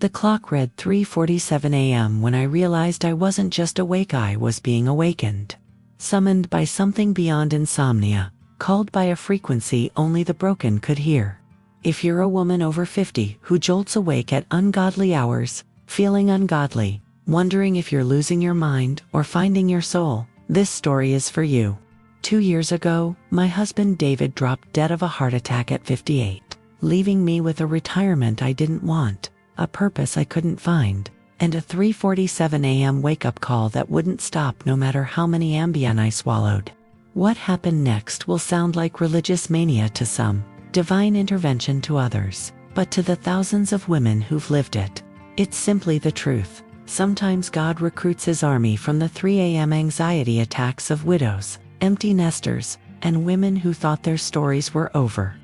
The clock read 3:47 a.m. when I realized I wasn't just awake, I was being awakened. Summoned by something beyond insomnia, called by a frequency only the broken could hear. If you're a woman over 50 who jolts awake at ungodly hours, feeling ungodly, wondering if you're losing your mind or finding your soul, this story is for you. 2 years ago, my husband David dropped dead of a heart attack at 58, leaving me with a retirement I didn't want, a purpose I couldn't find, and a 3:47 a.m. wake-up call that wouldn't stop no matter how many Ambien I swallowed. What happened next will sound like religious mania to some, divine intervention to others, but to the thousands of women who've lived it, it's simply the truth. Sometimes God recruits his army from the 3 a.m. anxiety attacks of widows, empty nesters, and women who thought their stories were over.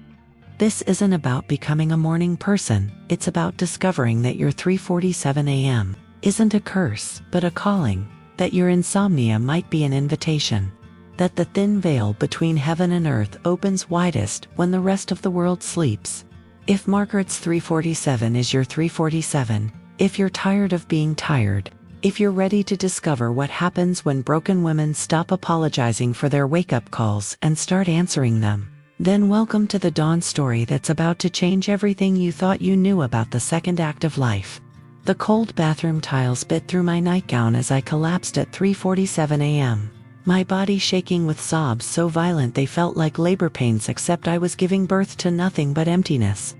This isn't about becoming a morning person, it's about discovering that your 3:47 a.m. isn't a curse, but a calling, that your insomnia might be an invitation, that the thin veil between heaven and earth opens widest when the rest of the world sleeps. If Margaret's 3:47 is your 3:47, if you're tired of being tired, if you're ready to discover what happens when broken women stop apologizing for their wake-up calls and start answering them, then welcome to the dawn story that's about to change everything you thought you knew about the second act of life. The cold bathroom tiles bit through my nightgown as I collapsed at 3:47 a.m. My body shaking with sobs so violent they felt like labor pains, except I was giving birth to nothing but emptiness.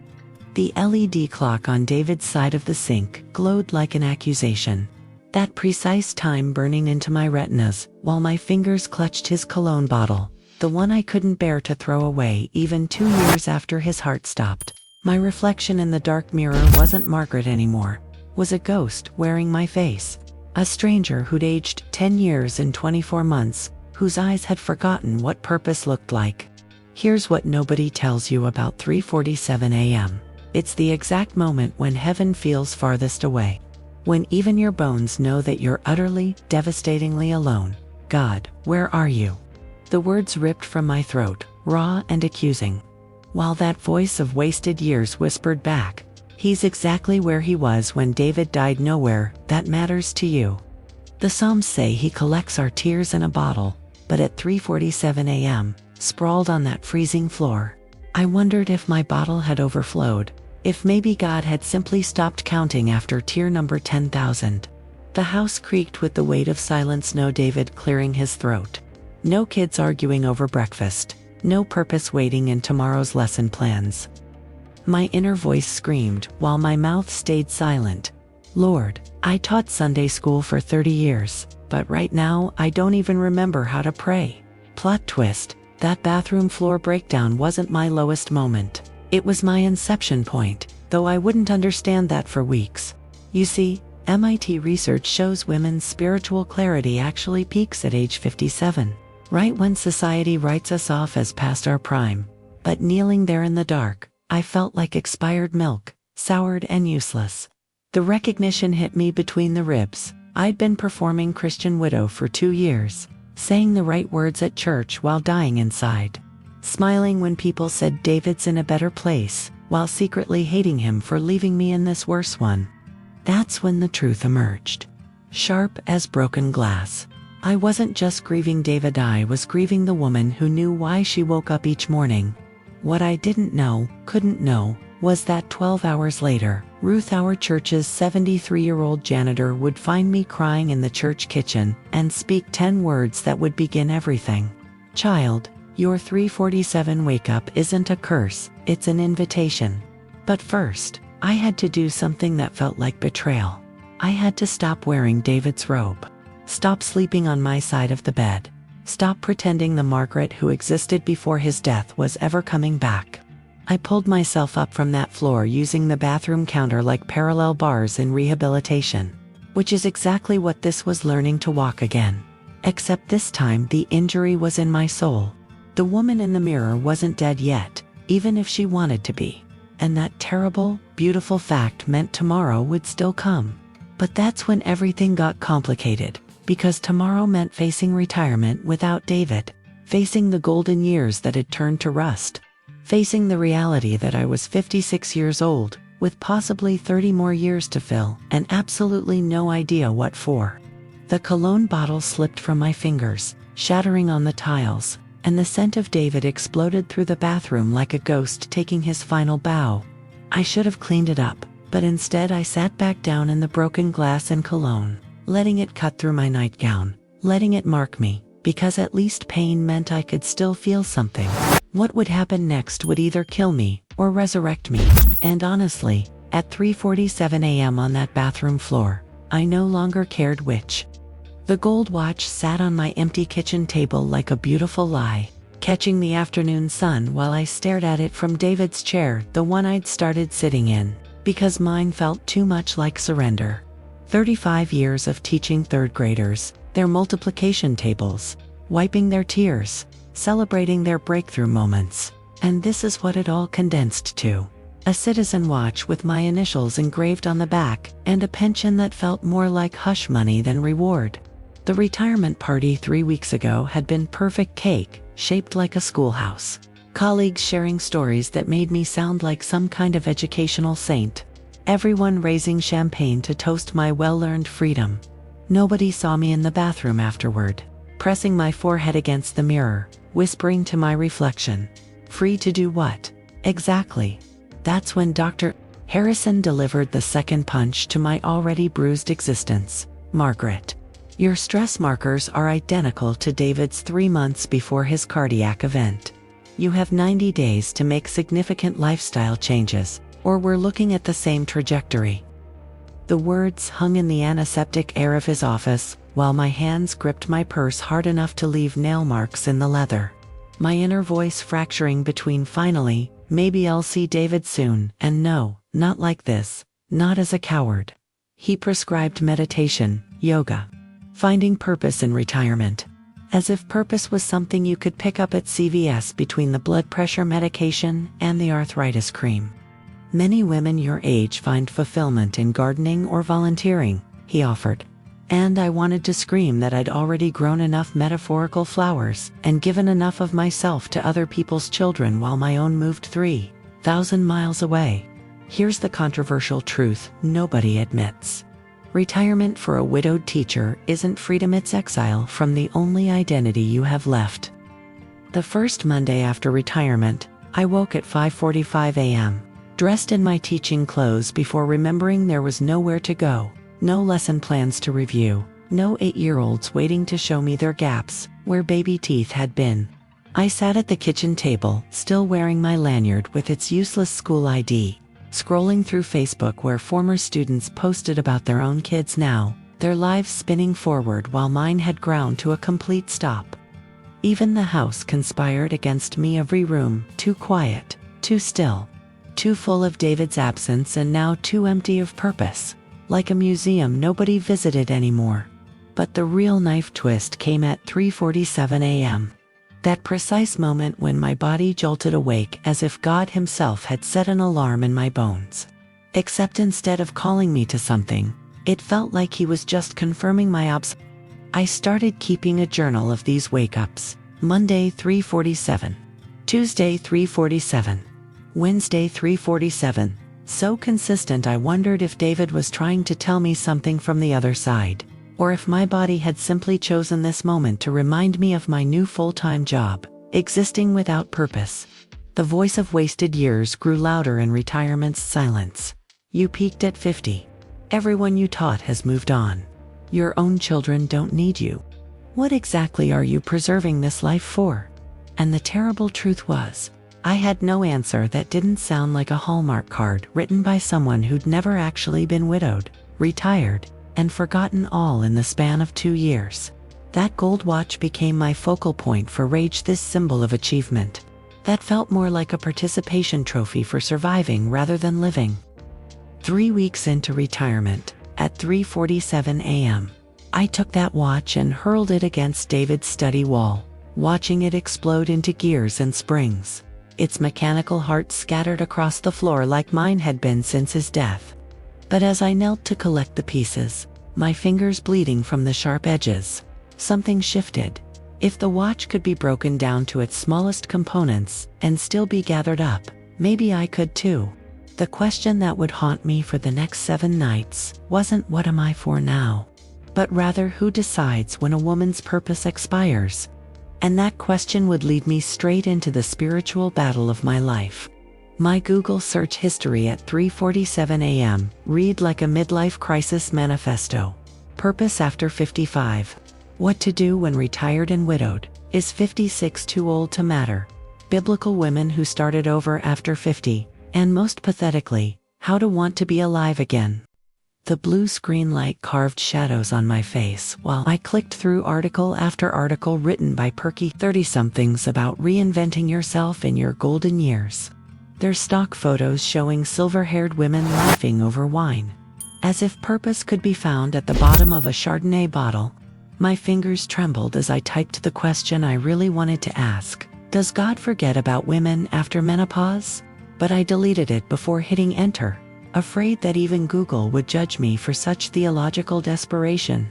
The LED clock on David's side of the sink glowed like an accusation, that precise time burning into my retinas while my fingers clutched his cologne bottle, the one I couldn't bear to throw away even 2 years after his heart stopped. My reflection in the dark mirror wasn't Margaret anymore, was a ghost wearing my face. A stranger who'd aged 10 years in 24 months, whose eyes had forgotten what purpose looked like. Here's what nobody tells you about 3:47 a.m. It's the exact moment when heaven feels farthest away. When even your bones know that you're utterly, devastatingly alone. God, where are you? The words ripped from my throat, raw and accusing, while that voice of wasted years whispered back, he's exactly where he was when David died. Nowhere that matters to you. The Psalms say he collects our tears in a bottle, but at 3:47 a.m., sprawled on that freezing floor, I wondered if my bottle had overflowed, if maybe God had simply stopped counting after tear number 10,000. The house creaked with the weight of silence. No David clearing his throat. No kids arguing over breakfast, no purpose waiting in tomorrow's lesson plans. My inner voice screamed while my mouth stayed silent. Lord, I taught Sunday school for 30 years, but right now I don't even remember how to pray. Plot twist, that bathroom floor breakdown wasn't my lowest moment. It was my inception point, though I wouldn't understand that for weeks. You see, MIT research shows women's spiritual clarity actually peaks at age 57. Right when society writes us off as past our prime. But kneeling there in the dark, I felt like expired milk, soured and useless. The recognition hit me between the ribs. I'd been performing Christian widow for 2 years, saying the right words at church while dying inside, smiling when people said David's in a better place, while secretly hating him for leaving me in this worse one. That's when the truth emerged, sharp as broken glass. I wasn't just grieving David, I was grieving the woman who knew why she woke up each morning. What I didn't know, couldn't know, was that 12 hours later, Ruth, our church's 73-year-old janitor, would find me crying in the church kitchen and speak 10 words that would begin everything. Child, your 3:47 wake-up isn't a curse, it's an invitation. But first, I had to do something that felt like betrayal. I had to stop wearing David's robe. Stop sleeping on my side of the bed. Stop pretending the Margaret who existed before his death was ever coming back. I pulled myself up from that floor using the bathroom counter like parallel bars in rehabilitation, which is exactly what this was, learning to walk again. Except this time the injury was in my soul. The woman in the mirror wasn't dead yet, even if she wanted to be. And that terrible, beautiful fact meant tomorrow would still come. But that's when everything got complicated. Because tomorrow meant facing retirement without David, facing the golden years that had turned to rust, facing the reality that I was 56 years old, with possibly 30 more years to fill, and absolutely no idea what for. The cologne bottle slipped from my fingers, shattering on the tiles, and the scent of David exploded through the bathroom like a ghost taking his final bow. I should have cleaned it up, but instead I sat back down in the broken glass and cologne, letting it cut through my nightgown, letting it mark me, because at least pain meant I could still feel something. What would happen next would either kill me or resurrect me, and honestly, at 3:47 a.m. on that bathroom floor, I no longer cared which. The gold watch sat on my empty kitchen table like a beautiful lie, catching the afternoon sun while I stared at it from David's chair, the one I'd started sitting in, because mine felt too much like surrender. 35 years of teaching third graders, their multiplication tables, wiping their tears, celebrating their breakthrough moments, and this is what it all condensed to. A citizen watch with my initials engraved on the back, and a pension that felt more like hush money than reward. The retirement party 3 weeks ago had been perfect cake, shaped like a schoolhouse. Colleagues sharing stories that made me sound like some kind of educational saint. Everyone raising champagne to toast my well-earned freedom. Nobody saw me in the bathroom afterward, pressing my forehead against the mirror, whispering to my reflection. Free to do what? Exactly. That's when Dr. Harrison delivered the second punch to my already bruised existence. Margaret, your stress markers are identical to David's 3 months before his cardiac event. You have 90 days to make significant lifestyle changes, or we're looking at the same trajectory. The words hung in the antiseptic air of his office, while my hands gripped my purse hard enough to leave nail marks in the leather. My inner voice fracturing between finally, maybe I'll see David soon, and no, not like this, not as a coward. He prescribed meditation, yoga, finding purpose in retirement. As if purpose was something you could pick up at CVS between the blood pressure medication and the arthritis cream. Many women your age find fulfillment in gardening or volunteering, he offered. And I wanted to scream that I'd already grown enough metaphorical flowers and given enough of myself to other people's children while my own moved 3,000 miles away. Here's the controversial truth nobody admits. Retirement for a widowed teacher isn't freedom, it's exile from the only identity you have left. The first Monday after retirement, I woke at 5:45 a.m., dressed in my teaching clothes before remembering there was nowhere to go, no lesson plans to review, no 8-year-olds waiting to show me their gaps, where baby teeth had been. I sat at the kitchen table, still wearing my lanyard with its useless school ID, scrolling through Facebook where former students posted about their own kids now, their lives spinning forward while mine had ground to a complete stop. Even the house conspired against me, every room, too quiet, too still, too full of David's absence, and now too empty of purpose, like a museum nobody visited anymore. But the real knife twist came at 3:47 a.m. That precise moment when my body jolted awake as if God himself had set an alarm in my bones. Except instead of calling me to something, it felt like he was just confirming my I started keeping a journal of these wake-ups. Monday 3:47. Tuesday 3:47. Wednesday 3:47. So consistent I wondered if David was trying to tell me something from the other side, or if my body had simply chosen this moment to remind me of my new full-time job, existing without purpose. The voice of wasted years grew louder in retirement's silence. You peaked at 50. Everyone you taught has moved on. Your own children don't need you. What exactly are you preserving this life for? And the terrible truth was, I had no answer that didn't sound like a Hallmark card written by someone who'd never actually been widowed, retired, and forgotten all in the span of 2 years. That gold watch became my focal point for rage, this symbol of achievement. That felt more like a participation trophy for surviving rather than living. 3 weeks into retirement, at 3:47 a.m., I took that watch and hurled it against David's study wall, watching it explode into gears and springs. Its mechanical heart scattered across the floor like mine had been since his death. But as I knelt to collect the pieces, my fingers bleeding from the sharp edges, something shifted. If the watch could be broken down to its smallest components and still be gathered up, maybe I could too. The question that would haunt me for the next 7 nights wasn't what am I for now, but rather who decides when a woman's purpose expires. And that question would lead me straight into the spiritual battle of my life. My Google search history at 3:47 a.m. read like a midlife crisis manifesto. Purpose after 55. What to do when retired and widowed. Is 56 too old to matter? Biblical women who started over after 50. And most pathetically, how to want to be alive again. The blue screen light carved shadows on my face while I clicked through article after article written by perky 30-somethings about reinventing yourself in your golden years. Their stock photos showing silver-haired women laughing over wine. As if purpose could be found at the bottom of a Chardonnay bottle. My fingers trembled as I typed the question I really wanted to ask. Does God forget about women after menopause? But I deleted it before hitting enter, afraid that even Google would judge me for such theological desperation.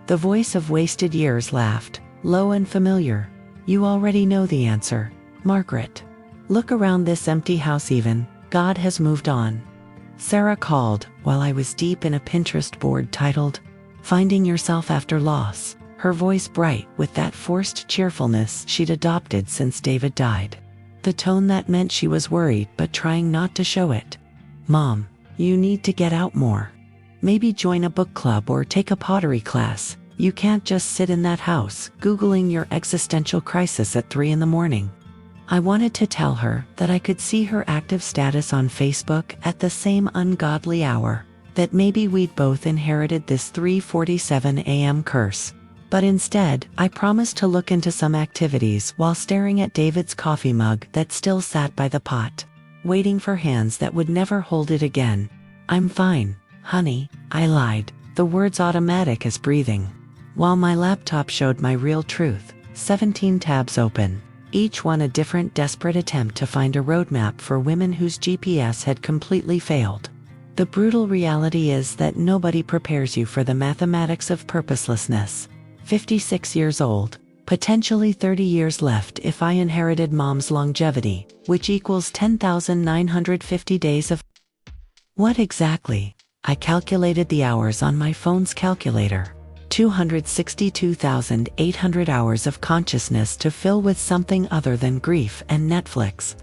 The voice of wasted years laughed, low and familiar. You already know the answer, Margaret. Look around this empty house even, God has moved on. Sarah called while I was deep in a Pinterest board titled, Finding Yourself After Loss, her voice bright with that forced cheerfulness she'd adopted since David died. The tone that meant she was worried but trying not to show it. Mom, you need to get out more. Maybe join a book club or take a pottery class. You can't just sit in that house, Googling your existential crisis at 3 in the morning. I wanted to tell her that I could see her active status on Facebook at the same ungodly hour, that maybe we'd both inherited this 3:47 a.m. curse. But instead, I promised to look into some activities while staring at David's coffee mug that still sat by the pot, waiting for hands that would never hold it again. I'm fine, honey, I lied, the words automatic as breathing. While my laptop showed my real truth, 17 tabs open, each one a different desperate attempt to find a roadmap for women whose GPS had completely failed. The brutal reality is that nobody prepares you for the mathematics of purposelessness. 56 years old, potentially 30 years left if I inherited mom's longevity, which equals 10,950 days of... What exactly? I calculated the hours on my phone's calculator. 262,800 hours of consciousness to fill with something other than grief and Netflix.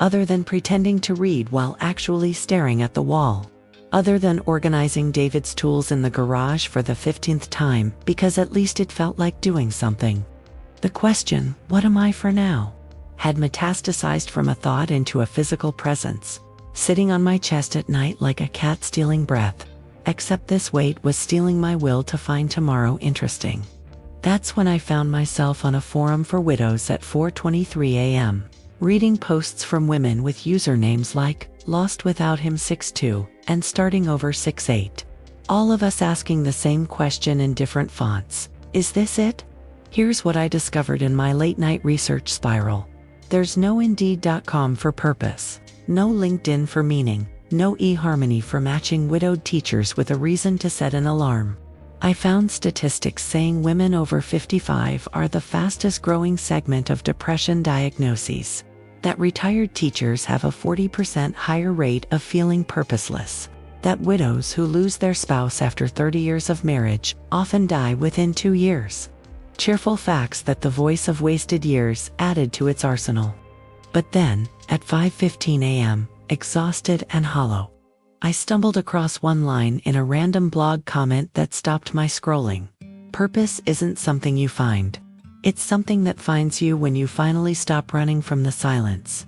Other than pretending to read while actually staring at the wall. Other than organizing David's tools in the garage for the 15th time because at least it felt like doing something. The question, what am I for now, had metastasized from a thought into a physical presence, sitting on my chest at night like a cat stealing breath, except this weight was stealing my will to find tomorrow interesting. That's when I found myself on a forum for widows at 4:23 a.m., reading posts from women with usernames like Lost Without Him 62 and Starting Over 68. All of us asking the same question in different fonts. Is this it? Here's what I discovered in my late-night research spiral. There's no Indeed.com for purpose, no LinkedIn for meaning, no eHarmony for matching widowed teachers with a reason to set an alarm. I found statistics saying women over 55 are the fastest growing segment of depression diagnoses. That retired teachers have a 40% higher rate of feeling purposeless. That widows who lose their spouse after 30 years of marriage often die within 2 years. Cheerful facts that the voice of wasted years added to its arsenal. But then, at 5:15 a.m., exhausted and hollow, I stumbled across one line in a random blog comment that stopped my scrolling. Purpose isn't something you find. It's something that finds you when you finally stop running from the silence.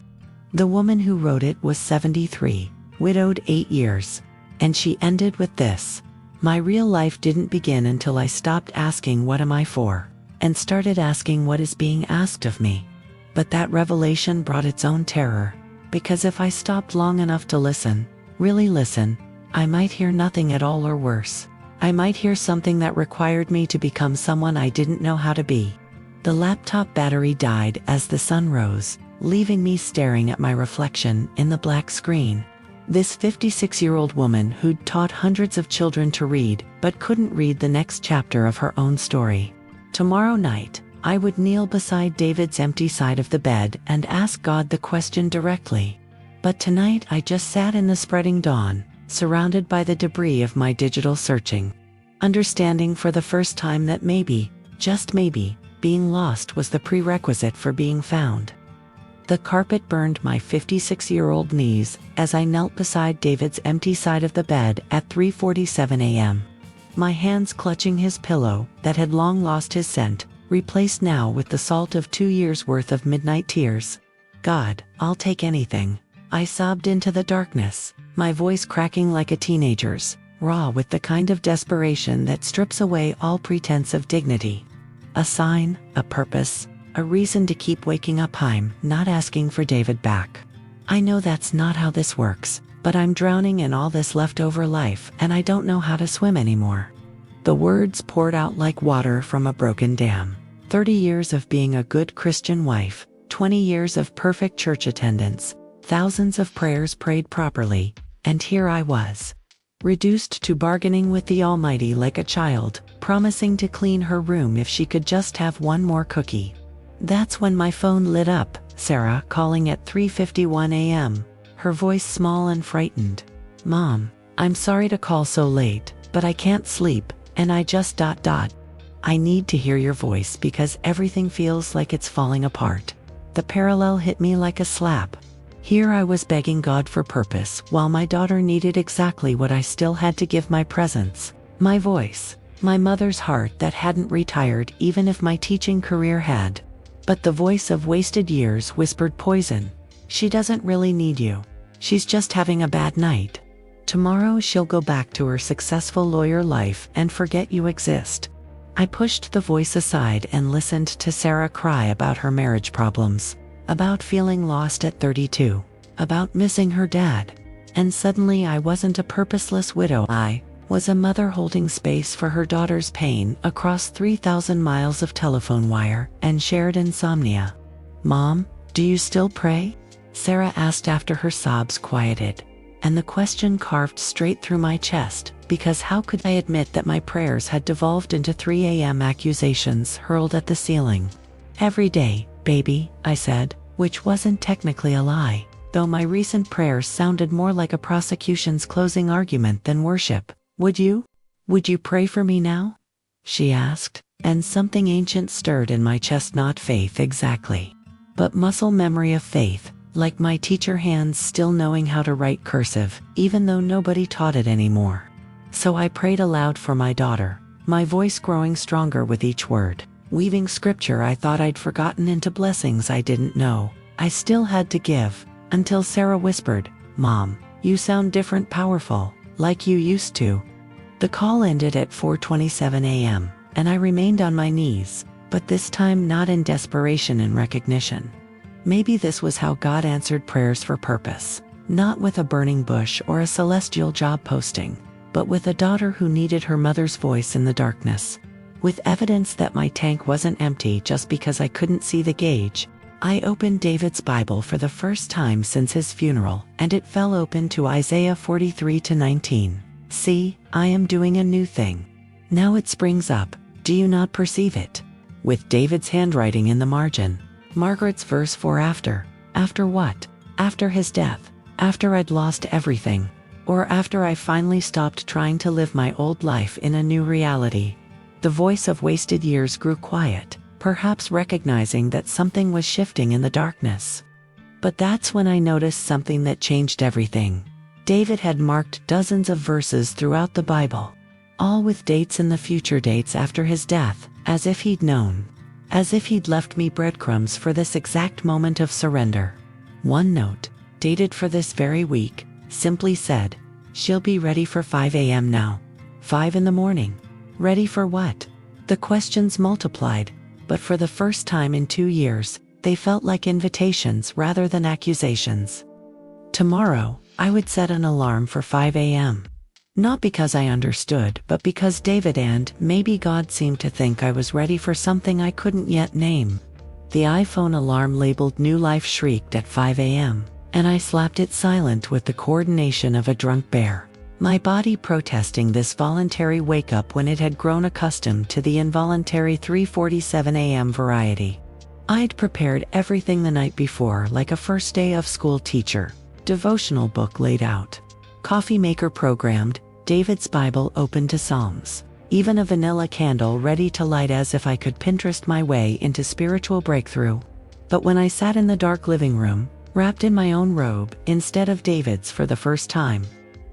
The woman who wrote it was 73, widowed 8 years, and she ended with this. My real life didn't begin until I stopped asking what am I for, and started asking what is being asked of me. But that revelation brought its own terror, because if I stopped long enough to listen, really listen, I might hear nothing at all or worse. I might hear something that required me to become someone I didn't know how to be. The laptop battery died as the sun rose, leaving me staring at my reflection in the black screen. This 56-year-old woman who'd taught hundreds of children to read, but couldn't read the next chapter of her own story. Tomorrow night, I would kneel beside David's empty side of the bed and ask God the question directly. But tonight I just sat in the spreading dawn, surrounded by the debris of my digital searching, understanding for the first time that maybe, just maybe, being lost was the prerequisite for being found. The carpet burned my 56-year-old knees as I knelt beside David's empty side of the bed at 3:47 a.m. My hands clutching his pillow that had long lost his scent, replaced now with the salt of 2 years' worth of midnight tears. God, I'll take anything. I sobbed into the darkness, my voice cracking like a teenager's, raw with the kind of desperation that strips away all pretense of dignity. A sign, a purpose, a reason to keep waking up. I'm not asking for David back. I know that's not how this works, but I'm drowning in all this leftover life and I don't know how to swim anymore. The words poured out like water from a broken dam. 30 years of being a good Christian wife, 20 years of perfect church attendance, thousands of prayers prayed properly, and here I was, reduced to bargaining with the Almighty like a child, promising to clean her room if she could just have one more cookie. That's when my phone lit up, Sarah calling at 3:51 a.m., her voice small and frightened. Mom, I'm sorry to call so late, but I can't sleep, and I just ... I need to hear your voice because everything feels like it's falling apart. The parallel hit me like a slap. Here I was begging God for purpose while my daughter needed exactly what I still had to give: my presence, my voice, my mother's heart that hadn't retired even if my teaching career had. But the voice of wasted years whispered poison. She doesn't really need you. She's just having a bad night. Tomorrow she'll go back to her successful lawyer life and forget you exist. I pushed the voice aside and listened to Sarah cry about her marriage problems, about feeling lost at 32, about missing her dad. And suddenly I wasn't a purposeless widow. I was a mother holding space for her daughter's pain across 3,000 miles of telephone wire and shared insomnia. Mom, do you still pray? Sarah asked after her sobs quieted, and the question carved straight through my chest, because how could I admit that my prayers had devolved into 3 a.m. accusations hurled at the ceiling? Every day, baby, I said, which wasn't technically a lie, though my recent prayers sounded more like a prosecution's closing argument than worship. Would you pray for me now? She asked, and something ancient stirred in my chest. Not faith exactly, but muscle memory of faith, like my teacher hands still knowing how to write cursive, even though nobody taught it anymore. So I prayed aloud for my daughter, my voice growing stronger with each word, weaving scripture I thought I'd forgotten into blessings I didn't know I still had to give, until Sarah whispered, Mom, you sound different, powerful, like you used to. The call ended at 4:27 a.m., and I remained on my knees, but this time not in desperation and recognition. Maybe this was how God answered prayers for purpose, not with a burning bush or a celestial job posting, but with a daughter who needed her mother's voice in the darkness. With evidence that my tank wasn't empty just because I couldn't see the gauge, I opened David's Bible for the first time since his funeral, and it fell open to Isaiah 43:19. See, I am doing a new thing. Now it springs up, do you not perceive it? With David's handwriting in the margin. Margaret's verse 4 after what? After his death, after I'd lost everything, or after I finally stopped trying to live my old life in a new reality. The voice of wasted years grew quiet, perhaps recognizing that something was shifting in the darkness. But that's when I noticed something that changed everything. David had marked dozens of verses throughout the Bible, all with dates in the future, dates after his death, as if he'd known. As if he'd left me breadcrumbs for this exact moment of surrender. One note, dated for this very week, simply said, she'll be ready for 5 a.m. now. 5 in the morning. Ready for what? The questions multiplied, but for the first time in 2 years, they felt like invitations rather than accusations. Tomorrow, I would set an alarm for 5 a.m. Not because I understood, but because David and maybe God seemed to think I was ready for something I couldn't yet name. The iPhone alarm labeled New Life shrieked at 5 a.m., and I slapped it silent with the coordination of a drunk bear, my body protesting this voluntary wake-up when it had grown accustomed to the involuntary 3:47 a.m. variety. I'd prepared everything the night before like a first day of school teacher, devotional book laid out. Coffee maker programmed, David's Bible open to Psalms. Even a vanilla candle ready to light as if I could Pinterest my way into spiritual breakthrough. But when I sat in the dark living room, wrapped in my own robe instead of David's for the first time,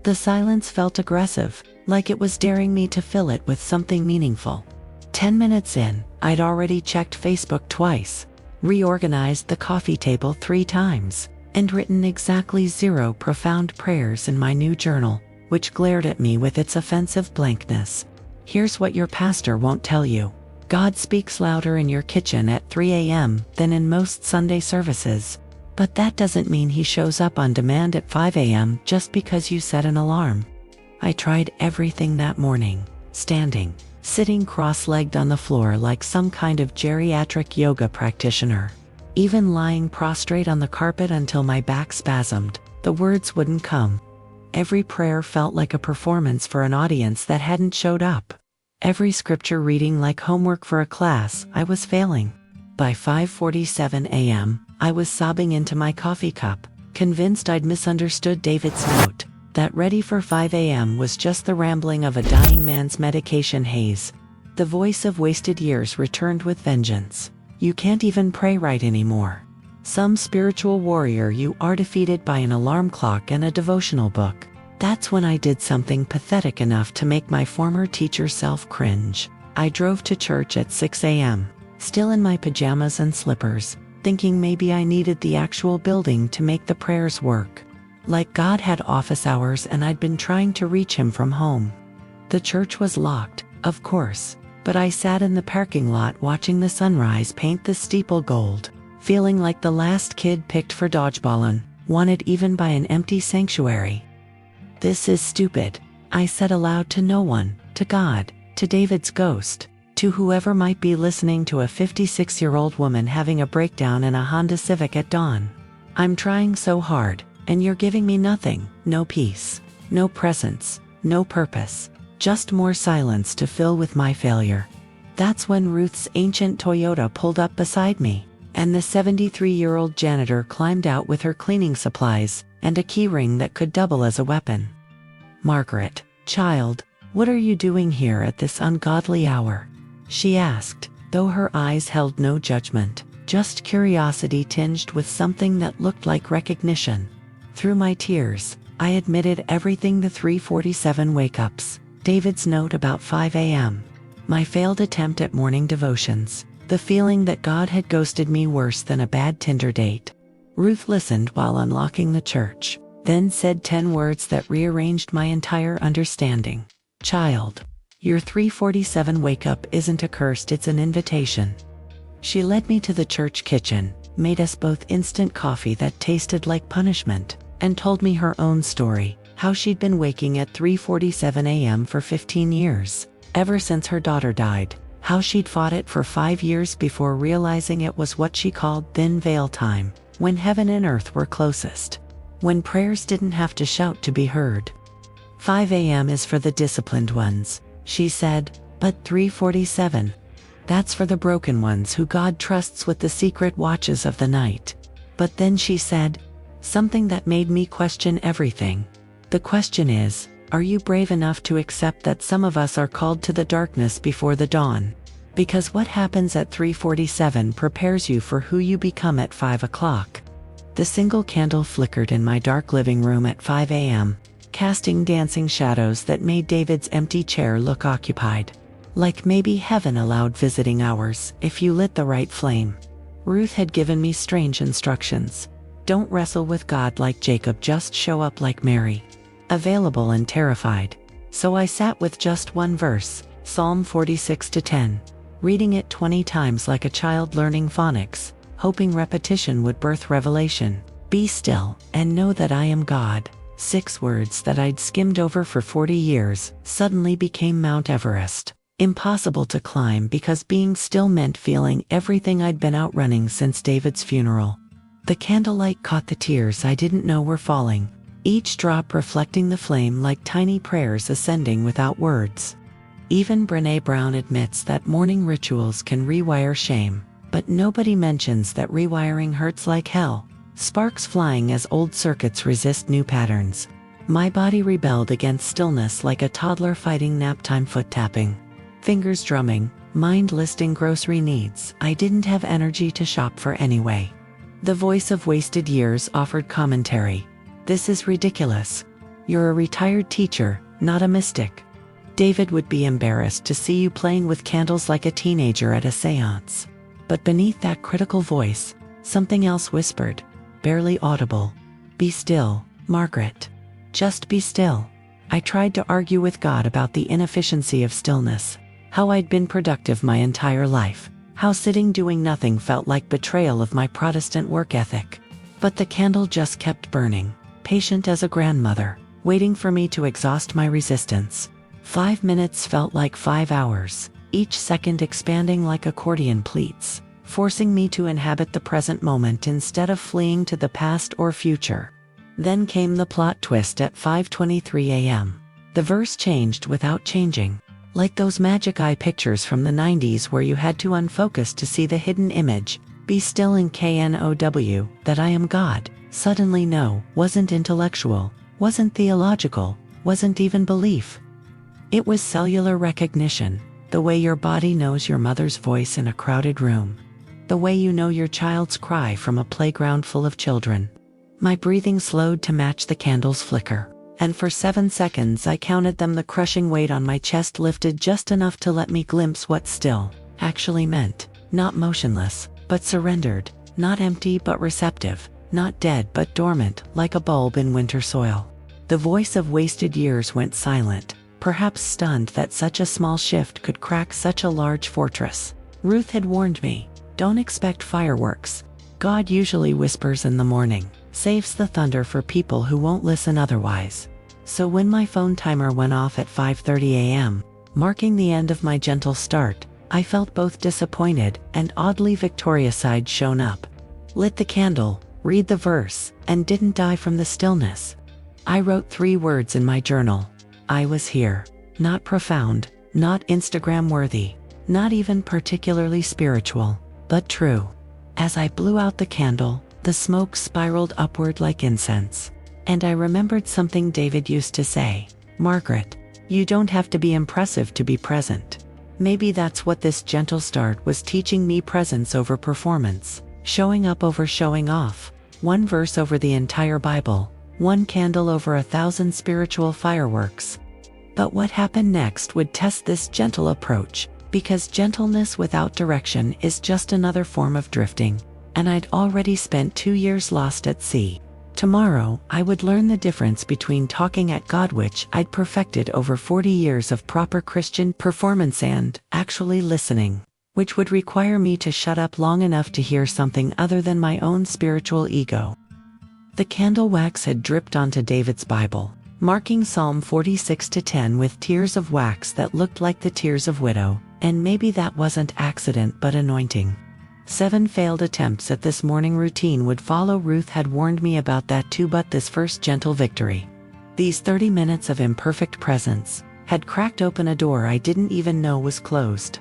the silence felt aggressive, like it was daring me to fill it with something meaningful. 10 minutes in, I'd already checked Facebook twice, reorganized the coffee table 3 times, and written exactly 0 profound prayers in my new journal, which glared at me with its offensive blankness. Here's what your pastor won't tell you. God speaks louder in your kitchen at 3 a.m. than in most Sunday services. But that doesn't mean he shows up on demand at 5 a.m. just because you set an alarm. I tried everything that morning, standing, sitting cross-legged on the floor like some kind of geriatric yoga practitioner. Even lying prostrate on the carpet until my back spasmed, the words wouldn't come. Every prayer felt like a performance for an audience that hadn't showed up. Every scripture reading like homework for a class I was failing. By 5:47 a.m., I was sobbing into my coffee cup, convinced I'd misunderstood David's note, that ready for 5 a.m. was just the rambling of a dying man's medication haze. The voice of wasted years returned with vengeance. You can't even pray right anymore. Some spiritual warrior, you are defeated by an alarm clock and a devotional book. That's when I did something pathetic enough to make my former teacher self cringe. I drove to church at 6 a.m., still in my pajamas and slippers, thinking maybe I needed the actual building to make the prayers work. Like God had office hours and I'd been trying to reach him from home. The church was locked, of course, but I sat in the parking lot watching the sunrise paint the steeple gold, feeling like the last kid picked for dodgeballin', wanted even by an empty sanctuary. This is stupid, I said aloud to no one, to God, to David's ghost, to whoever might be listening to a 56-year-old woman having a breakdown in a Honda Civic at dawn. I'm trying so hard, and you're giving me nothing, no peace, no presence, no purpose, just more silence to fill with my failure. That's when Ruth's ancient Toyota pulled up beside me, and the 73-year-old janitor climbed out with her cleaning supplies and a keyring that could double as a weapon. Margaret, child, what are you doing here at this ungodly hour? She asked, though her eyes held no judgment, just curiosity tinged with something that looked like recognition. Through my tears, I admitted everything: the 3:47 wake-ups, David's note about 5 a.m., my failed attempt at morning devotions, the feeling that God had ghosted me worse than a bad Tinder date. Ruth listened while unlocking the church, then said 10 words that rearranged my entire understanding. Child, your 3:47 wake-up isn't a curse, it's an invitation. She led me to the church kitchen, made us both instant coffee that tasted like punishment, and told me her own story, how she'd been waking at 3:47 a.m. for 15 years, ever since her daughter died, how she'd fought it for 5 years before realizing it was what she called thin veil time, when heaven and earth were closest, when prayers didn't have to shout to be heard. 5 a.m. is for the disciplined ones, she said, but 3:47, that's for the broken ones who God trusts with the secret watches of the night. But then she said something that made me question everything. The question is, are you brave enough to accept that some of us are called to the darkness before the dawn? Because what happens at 3:47 prepares you for who you become at 5 o'clock. The single candle flickered in my dark living room at 5 a.m., casting dancing shadows that made David's empty chair look occupied. Like maybe heaven allowed visiting hours if you lit the right flame. Ruth had given me strange instructions. Don't wrestle with God like Jacob, just show up like Mary. Available and terrified. So I sat with just one verse, Psalm 46:10, reading it 20 times like a child learning phonics, hoping repetition would birth revelation. Be still and know that I am God. 6 words that I'd skimmed over for 40 years suddenly became Mount Everest. Impossible to climb because being still meant feeling everything I'd been outrunning since David's funeral. The candlelight caught the tears I didn't know were falling, each drop reflecting the flame like tiny prayers ascending without words. Even Brené Brown admits that morning rituals can rewire shame, but nobody mentions that rewiring hurts like hell. sparks flying as old circuits resist new patterns. My body rebelled against stillness like a toddler fighting naptime foot tapping. Fingers drumming, mind listing grocery needs I didn't have energy to shop for anyway. The voice of wasted years offered commentary. This is ridiculous. You're a retired teacher, not a mystic. David would be embarrassed to see you playing with candles like a teenager at a seance. But beneath that critical voice, something else whispered, barely audible. Be still, Margaret. Just be still. I tried to argue with God about the inefficiency of stillness, how I'd been productive my entire life, how sitting doing nothing felt like betrayal of my Protestant work ethic. But the candle just kept burning, patient as a grandmother, waiting for me to exhaust my resistance. 5 minutes felt like 5 hours, each second expanding like accordion pleats, forcing me to inhabit the present moment instead of fleeing to the past or future. Then came the plot twist at 5:23 a.m. The verse changed without changing, like those magic eye pictures from the 90s where you had to unfocus to see the hidden image. Be still in KNOW, that I am God. Suddenly no, wasn't intellectual, wasn't theological, wasn't even belief. It was cellular recognition, the way your body knows your mother's voice in a crowded room, the way you know your child's cry from a playground full of children. My breathing slowed to match the candle's flicker, and for 7 seconds I counted them. The crushing weight on my chest lifted just enough to let me glimpse what still actually meant. Not motionless, but surrendered, not empty but receptive, not dead but dormant like a bulb in winter soil. The voice of wasted years went silent, perhaps stunned that such a small shift could crack such a large fortress. Ruth had warned me, don't expect fireworks. God usually whispers in the morning, saves the thunder for people who won't listen otherwise. So when my phone timer went off at 5:30 a.m., marking the end of my gentle start, I felt both disappointed and oddly victorious. I'd shown up, lit the candle, read the verse, and didn't die from the stillness. I wrote 3 words in my journal. I was here. Not profound, not Instagram worthy, not even particularly spiritual, but true. As I blew out the candle, the smoke spiraled upward like incense. And I remembered something David used to say, Margaret, you don't have to be impressive to be present. Maybe that's what this gentle start was teaching me: presence over performance, showing up over showing off, 1 verse over the entire Bible, 1 candle over 1,000 spiritual fireworks. But what happened next would test this gentle approach, because gentleness without direction is just another form of drifting, and I'd already spent 2 years lost at sea. Tomorrow, I would learn the difference between talking at God, which I'd perfected over 40 years of proper Christian performance, and actually listening, which would require me to shut up long enough to hear something other than my own spiritual ego. The candle wax had dripped onto David's Bible, marking Psalm 46:10 with tears of wax that looked like the tears of widow, and maybe that wasn't accident but anointing. 7 failed attempts at this morning routine would follow. Ruth had warned me about that too, but this first gentle victory, these 30 minutes of imperfect presence, had cracked open a door I didn't even know was closed.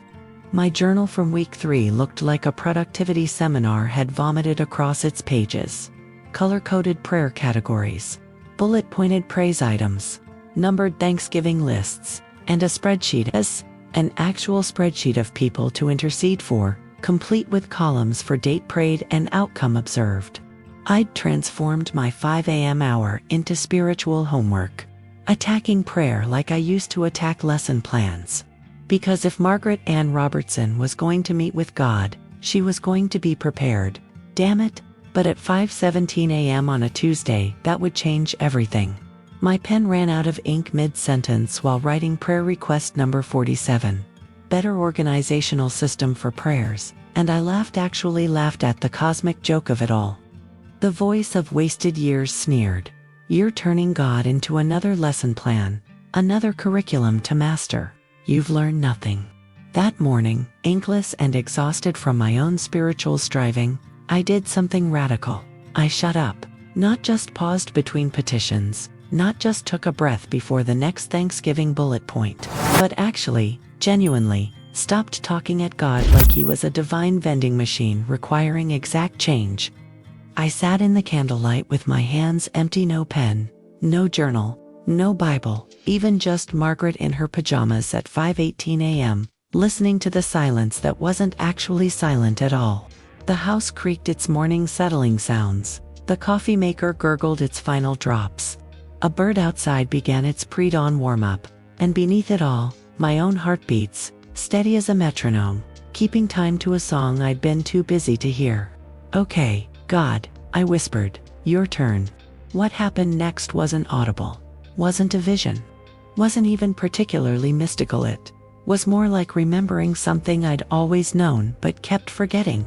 My journal from week 3 looked like a productivity seminar had vomited across its pages. Color-coded prayer categories, bullet-pointed praise items, numbered Thanksgiving lists, and a spreadsheet, an actual spreadsheet of people to intercede for, complete with columns for date prayed and outcome observed. I'd transformed my 5 a.m. hour into spiritual homework, attacking prayer like I used to attack lesson plans. Because if Margaret Ann Robertson was going to meet with God, she was going to be prepared. Damn it. But at 5:17 a.m. on a Tuesday, that would change everything. My pen ran out of ink mid-sentence while writing prayer request number 47. Better organizational system for prayers, and I actually laughed at the cosmic joke of it all. The voice of wasted years sneered, "You're turning God into another lesson plan, another curriculum to master. You've learned nothing." That morning, inkless and exhausted from my own spiritual striving, I did something radical. I shut up, not just paused between petitions, not just took a breath before the next Thanksgiving bullet point, but actually, genuinely, stopped talking at God like he was a divine vending machine requiring exact change. I sat in the candlelight with my hands empty, no pen, no journal, no Bible, even just Margaret in her pajamas at 5:18 a.m., listening to the silence that wasn't actually silent at all. The house creaked its morning settling sounds. The coffee maker gurgled its final drops. A bird outside began its pre-dawn warm-up, and beneath it all, my own heartbeats, steady as a metronome, keeping time to a song I'd been too busy to hear. "Okay, God," I whispered, "your turn." What happened next wasn't audible, wasn't a vision, wasn't even particularly mystical. It was more like remembering something I'd always known but kept forgetting.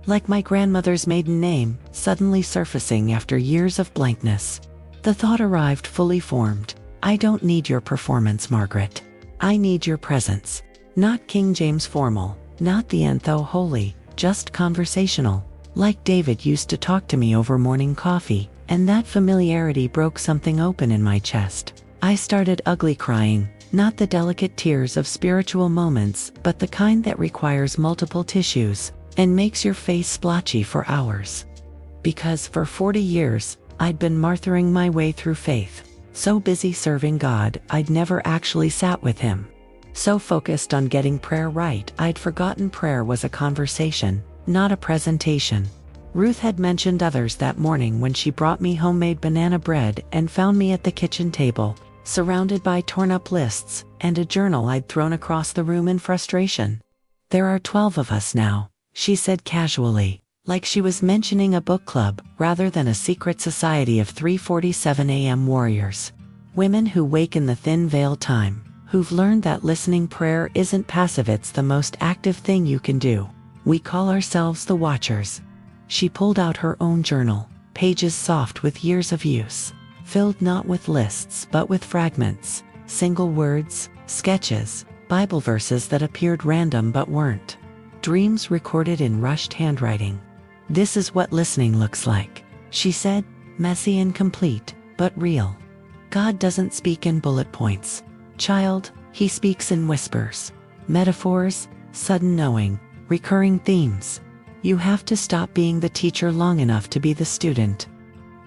Like my grandmother's maiden name suddenly surfacing after years of blankness. The thought arrived fully formed. "I don't need your performance, Margaret. I need your presence." Not King James formal, not the Antho holy, just conversational. Like David used to talk to me over morning coffee, and that familiarity broke something open in my chest. I started ugly crying, not the delicate tears of spiritual moments, but the kind that requires multiple tissues and makes your face splotchy for hours. Because for 40 years, I'd been martyring my way through faith. So busy serving God, I'd never actually sat with Him. So focused on getting prayer right, I'd forgotten prayer was a conversation, not a presentation. Ruth had mentioned others that morning when she brought me homemade banana bread and found me at the kitchen table, surrounded by torn-up lists and a journal I'd thrown across the room in frustration. "There are 12 of us now," she said casually, like she was mentioning a book club rather than a secret society of 3:47 a.m. warriors. Women who wake in the thin veil time, who've learned that listening prayer isn't passive, it's the most active thing you can do. We call ourselves the Watchers. She pulled out her own journal, pages soft with years of use, filled not with lists but with fragments, single words, sketches, Bible verses that appeared random but weren't. Dreams recorded in rushed handwriting. "This is what listening looks like," she said, "messy and complete, but real. God doesn't speak in bullet points, child, He speaks in whispers, metaphors, sudden knowing, recurring themes. You have to stop being the teacher long enough to be the student."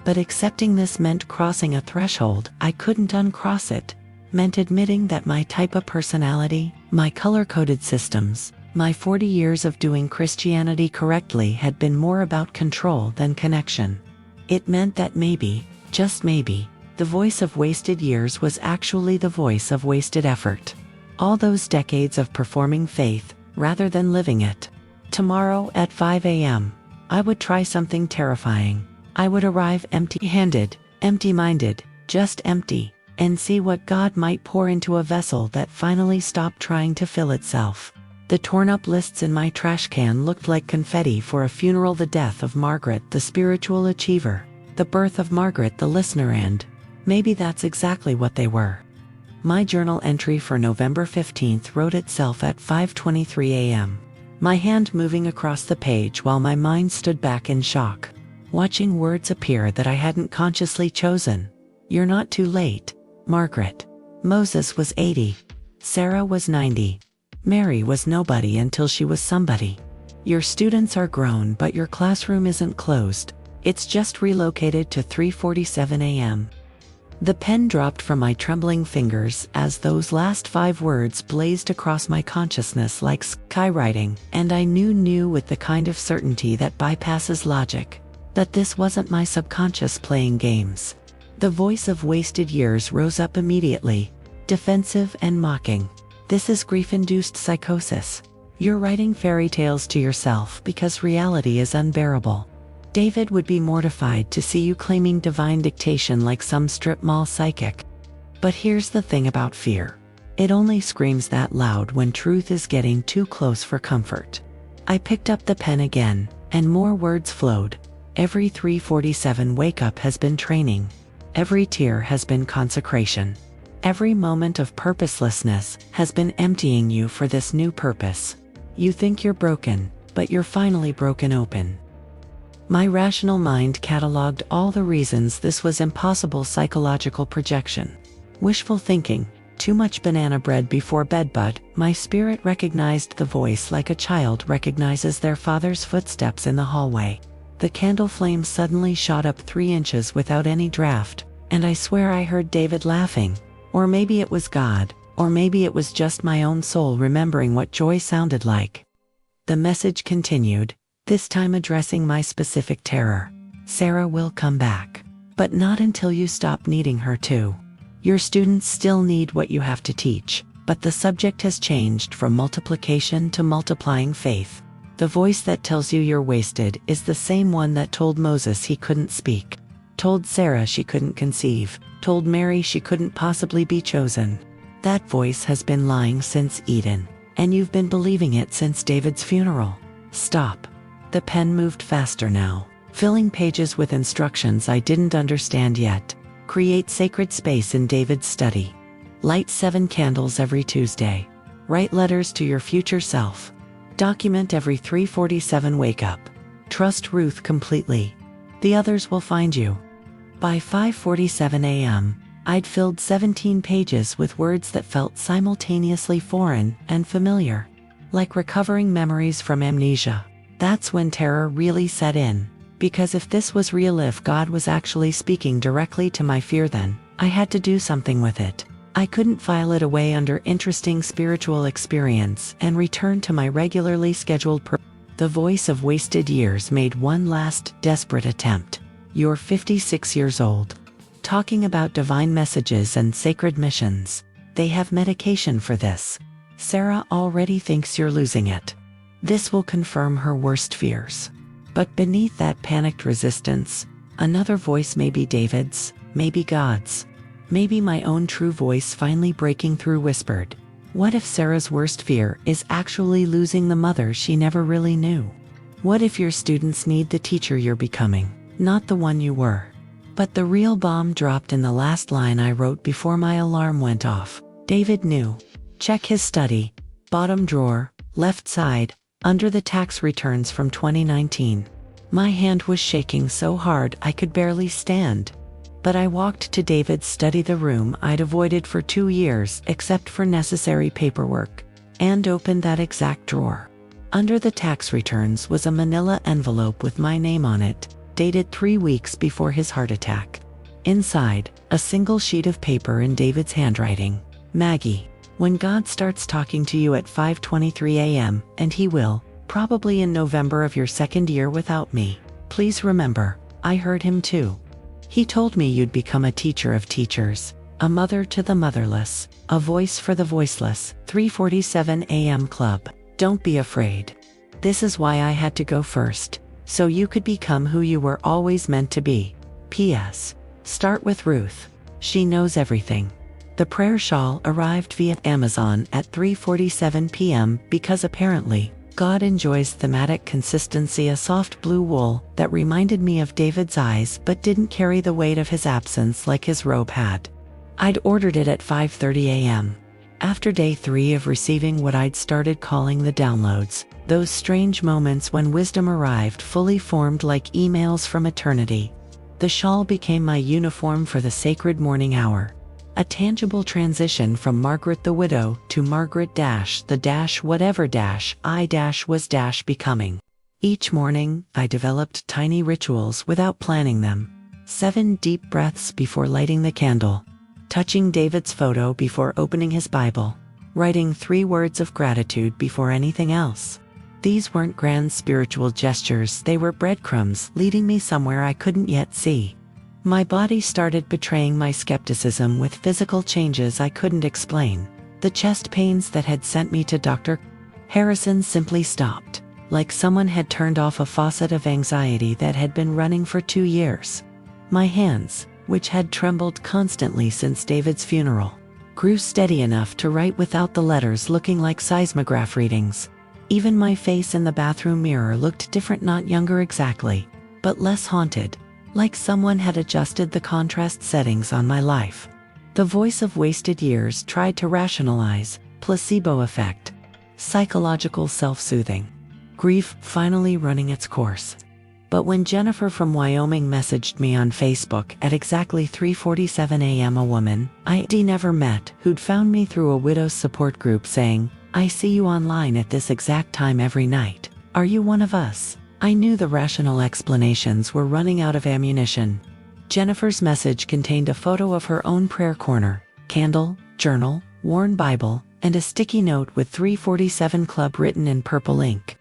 But accepting this meant crossing a threshold I couldn't uncross. It meant admitting that my type of personality, my color-coded systems, my 40 years of doing Christianity correctly had been more about control than connection. It meant that maybe, just maybe, the voice of wasted years was actually the voice of wasted effort. All those decades of performing faith, rather than living it. Tomorrow at 5 a.m., I would try something terrifying. I would arrive empty-handed, empty-minded, just empty, and see what God might pour into a vessel that finally stopped trying to fill itself. The torn-up lists in my trash can looked like confetti for a funeral. The death of Margaret, the spiritual achiever. The birth of Margaret, the listener, and maybe that's exactly what they were. My journal entry for November 15th wrote itself at 5:23 a.m., my hand moving across the page while my mind stood back in shock, watching words appear that I hadn't consciously chosen. "You're not too late, Margaret." Moses was 80. Sarah was 90. Mary was nobody until she was somebody. Your students are grown, but your classroom isn't closed. It's just relocated to 3:47 a.m. The pen dropped from my trembling fingers as those last 5 words blazed across my consciousness like skywriting, and I knew with the kind of certainty that bypasses logic, that this wasn't my subconscious playing games. The voice of wasted years rose up immediately, defensive and mocking. "This is grief-induced psychosis. You're writing fairy tales to yourself because reality is unbearable. David would be mortified to see you claiming divine dictation like some strip mall psychic." But here's the thing about fear. It only screams that loud when truth is getting too close for comfort. I picked up the pen again, and more words flowed. Every 3:47 wake-up has been training. Every tear has been consecration. Every moment of purposelessness has been emptying you for this new purpose. You think you're broken, but you're finally broken open. My rational mind cataloged all the reasons this was impossible: psychological projection, wishful thinking, too much banana bread before bed. But my spirit recognized the voice like a child recognizes their father's footsteps in the hallway. The candle flame suddenly shot up 3 inches without any draft, and I swear I heard David laughing. Or maybe it was God, or maybe it was just my own soul remembering what joy sounded like. The message continued, this time addressing my specific terror. Sarah will come back, but not until you stop needing her to. Your students still need what you have to teach, but the subject has changed from multiplication to multiplying faith. The voice that tells you you're wasted is the same one that told Moses he couldn't speak, told Sarah she couldn't conceive, told Mary she couldn't possibly be chosen. That voice has been lying since Eden, and you've been believing it since David's funeral. Stop. The pen moved faster now, filling pages with instructions I didn't understand yet. Create sacred space in David's study. Light 7 candles every Tuesday. Write letters to your future self. Document every 3:47 wake up. Trust Ruth completely. The others will find you. By 5:47 a.m., I'd filled 17 pages with words that felt simultaneously foreign and familiar, like recovering memories from amnesia. That's when terror really set in, because if this was real, if God was actually speaking directly to my fear, then I had to do something with it. I couldn't file it away under interesting spiritual experience and return to my regularly scheduled The voice of wasted years made one last desperate attempt. You're 56 years old. Talking about divine messages and sacred missions. They have medication for this. Sarah already thinks you're losing it. This will confirm her worst fears. But beneath that panicked resistance, another voice, maybe David's, maybe God's, maybe my own true voice finally breaking through, whispered, what if Sarah's worst fear is actually losing the mother she never really knew? What if your students need the teacher you're becoming, not the one you were? But the real bomb dropped in the last line I wrote before my alarm went off. David knew. Check his study, bottom drawer, left side, under the tax returns from 2019. My hand was shaking so hard I could barely stand. But I walked to David's study, the room I'd avoided for 2 years except for necessary paperwork, and opened that exact drawer. Under the tax returns was a manila envelope with my name on it, dated 3 weeks before his heart attack. Inside, a single sheet of paper in David's handwriting. Maggie, when God starts talking to you at 5:23 a.m., and he will, probably in November of your 2nd year without me, please remember, I heard him too. He told me you'd become a teacher of teachers, a mother to the motherless, a voice for the voiceless. 3:47 a.m. Club. Don't be afraid. This is why I had to go first, so you could become who you were always meant to be. P.S. Start with Ruth. She knows everything. The prayer shawl arrived via Amazon at 3:47 p.m. because apparently, God enjoys thematic consistency, a soft blue wool that reminded me of David's eyes but didn't carry the weight of his absence like his robe had. I'd ordered it at 5:30 a.m. After day 3 of receiving what I'd started calling the downloads, those strange moments when wisdom arrived fully formed like emails from eternity. The shawl became my uniform for the sacred morning hour. A tangible transition from Margaret the widow to Margaret whatever I was becoming. Each morning, I developed tiny rituals without planning them. 7 deep breaths before lighting the candle. Touching David's photo before opening his Bible. Writing 3 words of gratitude before anything else. These weren't grand spiritual gestures, they were breadcrumbs leading me somewhere I couldn't yet see. My body started betraying my skepticism with physical changes I couldn't explain. The chest pains that had sent me to Dr. Harrison simply stopped, like someone had turned off a faucet of anxiety that had been running for 2 years. My hands, which had trembled constantly since David's funeral, grew steady enough to write without the letters looking like seismograph readings. Even my face in the bathroom mirror looked different, not younger exactly, but less haunted. Like someone had adjusted the contrast settings on my life. The voice of wasted years tried to rationalize, placebo effect, psychological self-soothing, grief finally running its course. But when Jennifer from Wyoming messaged me on Facebook at exactly 3:47 a.m., a woman I'd never met who'd found me through a widow's support group saying, I see you online at this exact time every night. Are you one of us? I knew the rational explanations were running out of ammunition. Jennifer's message contained a photo of her own prayer corner, candle, journal, worn Bible, and a sticky note with 347 Club written in purple ink.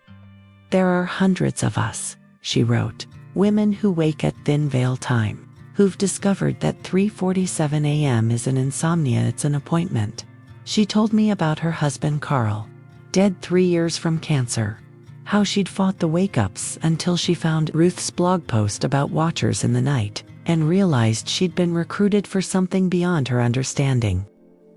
"There are hundreds of us," she wrote, "women who wake at thin veil time, who've discovered that 3:47 a.m. isn't insomnia, it's an appointment." She told me about her husband Carl, dead 3 years from cancer, how she'd fought the wake-ups until she found Ruth's blog post about watchers in the night and realized she'd been recruited for something beyond her understanding.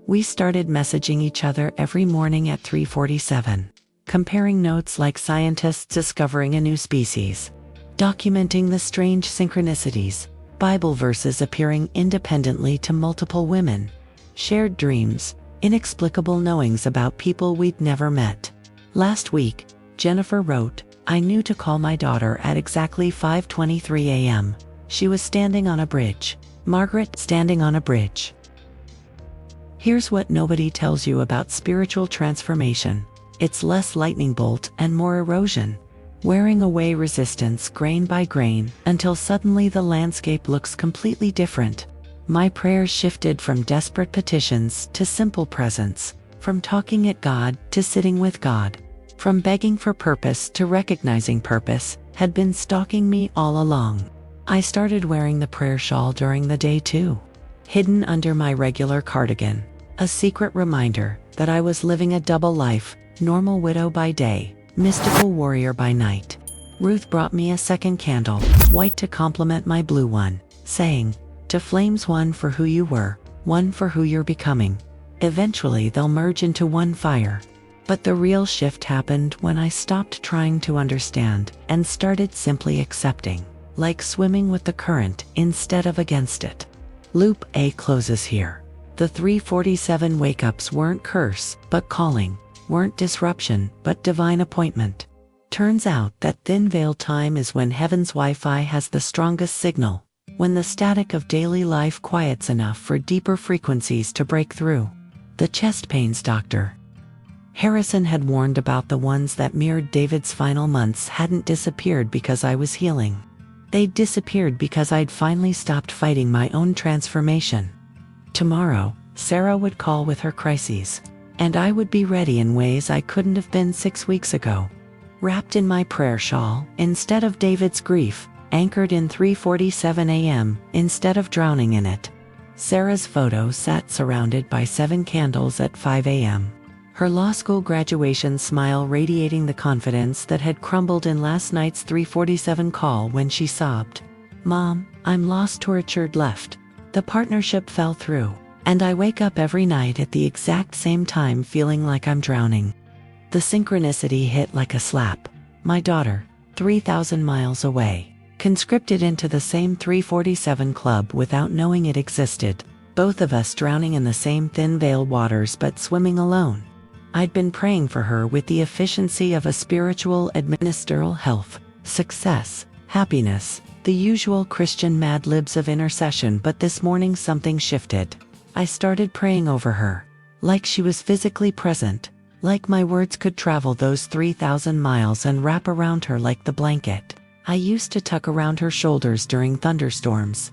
We started messaging each other every morning at 3:47, comparing notes like scientists discovering a new species, documenting the strange synchronicities, Bible verses appearing independently to multiple women, shared dreams, inexplicable knowings about people we'd never met. Last week, Jennifer wrote, "I knew to call my daughter at exactly 5:23 a.m. She was standing on a bridge. Margaret, standing on a bridge." Here's what nobody tells you about spiritual transformation. It's less lightning bolt and more erosion, wearing away resistance grain by grain until suddenly the landscape looks completely different. My prayers shifted from desperate petitions to simple presence, from talking at God to sitting with God, from begging for purpose to recognizing purpose had been stalking me all along. I started wearing the prayer shawl during the day too, hidden under my regular cardigan, a secret reminder that I was living a double life, normal widow by day, mystical warrior by night. Ruth brought me a second candle, white to complement my blue one, saying, "To flames, one for who you were, one for who you're becoming. Eventually they'll merge into one fire." But the real shift happened when I stopped trying to understand and started simply accepting, like swimming with the current instead of against it. Loop A closes here. The 3:47 wake-ups weren't curse, but calling, weren't disruption, but divine appointment. Turns out that thin veil time is when heaven's Wi-Fi has the strongest signal, when the static of daily life quiets enough for deeper frequencies to break through. The chest pains doctor Harrison had warned about the ones that mirrored David's final months hadn't disappeared because I was healing. They'd disappeared because I'd finally stopped fighting my own transformation. Tomorrow, Sarah would call with her crises, and I would be ready in ways I couldn't have been 6 weeks ago. Wrapped in my prayer shawl, instead of David's grief, anchored in 3:47 a.m., instead of drowning in it. Sarah's photo sat surrounded by 7 candles at 5 a.m. Her law school graduation smile radiating the confidence that had crumbled in last night's 3:47 call when she sobbed, "Mom, I'm lost, tortured, left. The partnership fell through, and I wake up every night at the exact same time feeling like I'm drowning." The synchronicity hit like a slap. My daughter, 3,000 miles away, conscripted into the same 3:47 club without knowing it existed, both of us drowning in the same thin veil waters but swimming alone. I'd been praying for her with the efficiency of a spiritual ministerial health, success, happiness, the usual Christian mad libs of intercession, but this morning something shifted. I started praying over her, like she was physically present, like my words could travel those 3,000 miles and wrap around her like the blanket I used to tuck around her shoulders during thunderstorms.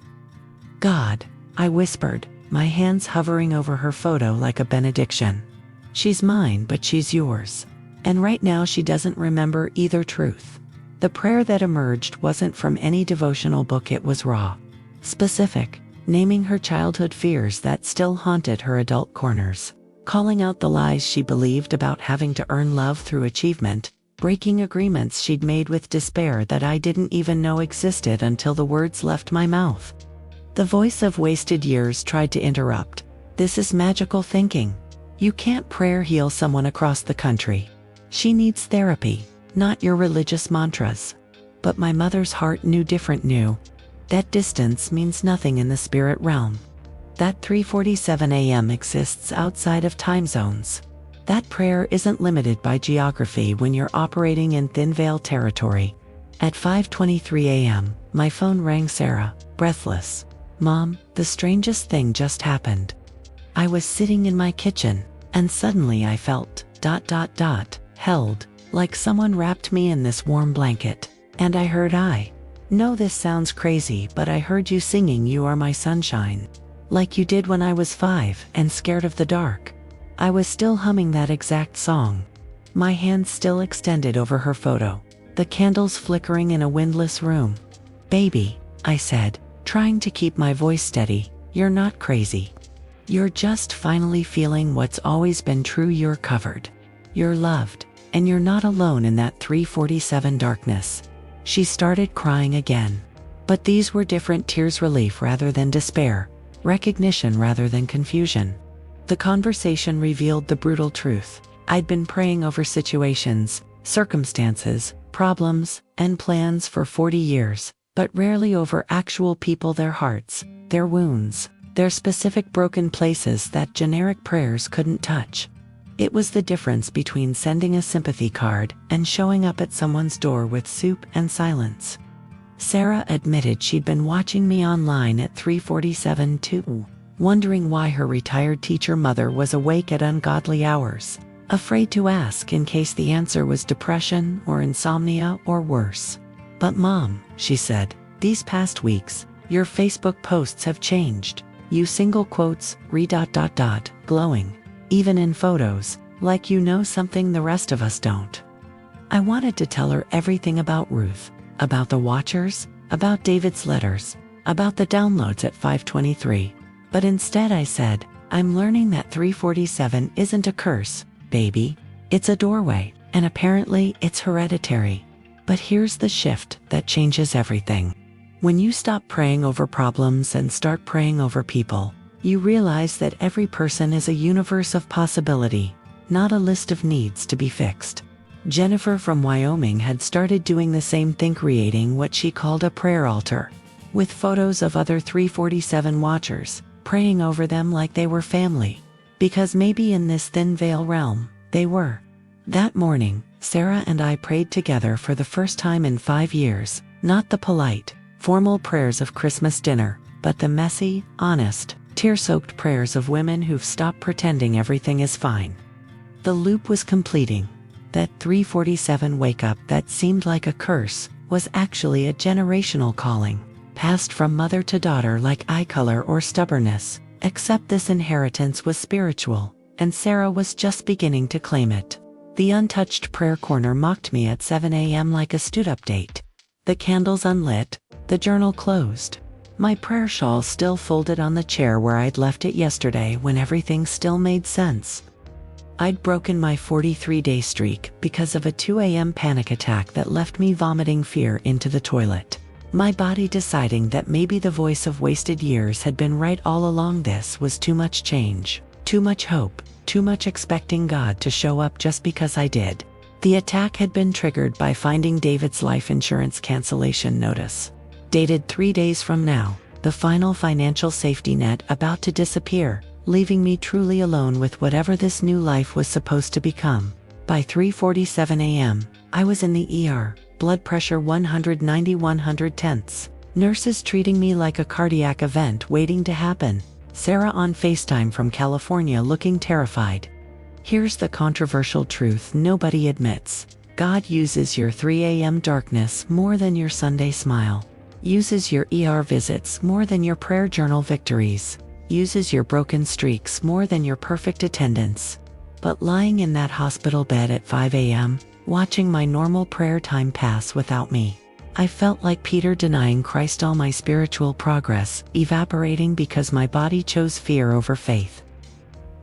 "God," I whispered, my hands hovering over her photo like a benediction. "She's mine, but she's yours. And right now she doesn't remember either truth." The prayer that emerged wasn't from any devotional book, it was raw, specific, naming her childhood fears that still haunted her adult corners, calling out the lies she believed about having to earn love through achievement, breaking agreements she'd made with despair that I didn't even know existed until the words left my mouth. The voice of wasted years tried to interrupt. "This is magical thinking. You can't prayer heal someone across the country. She needs therapy, not your religious mantras." But my mother's heart knew different, knew that distance means nothing in the spirit realm. That 3:47 a.m. exists outside of time zones. That prayer isn't limited by geography when you're operating in thin veil territory. At 5:23 a.m., my phone rang. Sarah, breathless. "Mom, the strangest thing just happened." I was sitting in my kitchen, and suddenly I felt, held, like someone wrapped me in this warm blanket. And I heard No, this sounds crazy, but I heard you singing You Are My Sunshine. Like you did when I was 5 and scared of the dark. I was still humming that exact song. My hand still extended over her photo, the candles flickering in a windless room. Baby, I said, trying to keep my voice steady, you're not crazy. You're just finally feeling what's always been true. You're covered. You're loved, and you're not alone in that 347 darkness. She started crying again. But these were different tears, relief rather than despair, recognition rather than confusion. The conversation revealed the brutal truth. I'd been praying over situations, circumstances, problems, and plans for 40 years, but rarely over actual people, their hearts, their wounds, their specific broken places that generic prayers couldn't touch. It was the difference between sending a sympathy card and showing up at someone's door with soup and silence. Sarah admitted she'd been watching me online at 3:47 too, wondering why her retired teacher mother was awake at ungodly hours, afraid to ask in case the answer was depression or insomnia or worse. But Mom, she said, these past weeks, your Facebook posts have changed. You single quotes, glowing. Even in photos, like you know something the rest of us don't. I wanted to tell her everything about Ruth, about the Watchers, about David's letters, about the downloads at 523. But instead I said, I'm learning that 347 isn't a curse, baby. It's a doorway, and apparently it's hereditary. But here's the shift that changes everything. When you stop praying over problems and start praying over people, you realize that every person is a universe of possibility, not a list of needs to be fixed. Jennifer from Wyoming had started doing the same thing, creating what she called a prayer altar, with photos of other 347 watchers, praying over them like they were family, because maybe in this thin veil realm, they were. That morning, Sarah and I prayed together for the first time in 5 years, not the polite, formal prayers of Christmas dinner, but the messy, honest, tear-soaked prayers of women who've stopped pretending everything is fine. The loop was completing. That 347 wake-up that seemed like a curse was actually a generational calling, passed from mother to daughter like eye color or stubbornness, except this inheritance was spiritual, and Sarah was just beginning to claim it. The untouched prayer corner mocked me at 7 a.m. like a stewed update. The candles unlit, the journal closed. My prayer shawl still folded on the chair where I'd left it yesterday when everything still made sense. I'd broken my 43-day streak because of a 2 a.m. panic attack that left me vomiting fear into the toilet. My body deciding that maybe the voice of wasted years had been right all along. This was too much change, too much hope, too much expecting God to show up just because I did. The attack had been triggered by finding David's life insurance cancellation notice. Dated 3 days from now, the final financial safety net about to disappear, leaving me truly alone with whatever this new life was supposed to become. By 3:47 a.m., I was in the ER, blood pressure 190/110. Nurses treating me like a cardiac event waiting to happen. Sarah on FaceTime from California looking terrified. Here's the controversial truth nobody admits. God uses your 3 a.m. darkness more than your Sunday smile. Uses your ER visits more than your prayer journal victories. Uses your broken streaks more than your perfect attendance. But lying in that hospital bed at 5 a.m., watching my normal prayer time pass without me, I felt like Peter denying Christ, all my spiritual progress evaporating because my body chose fear over faith.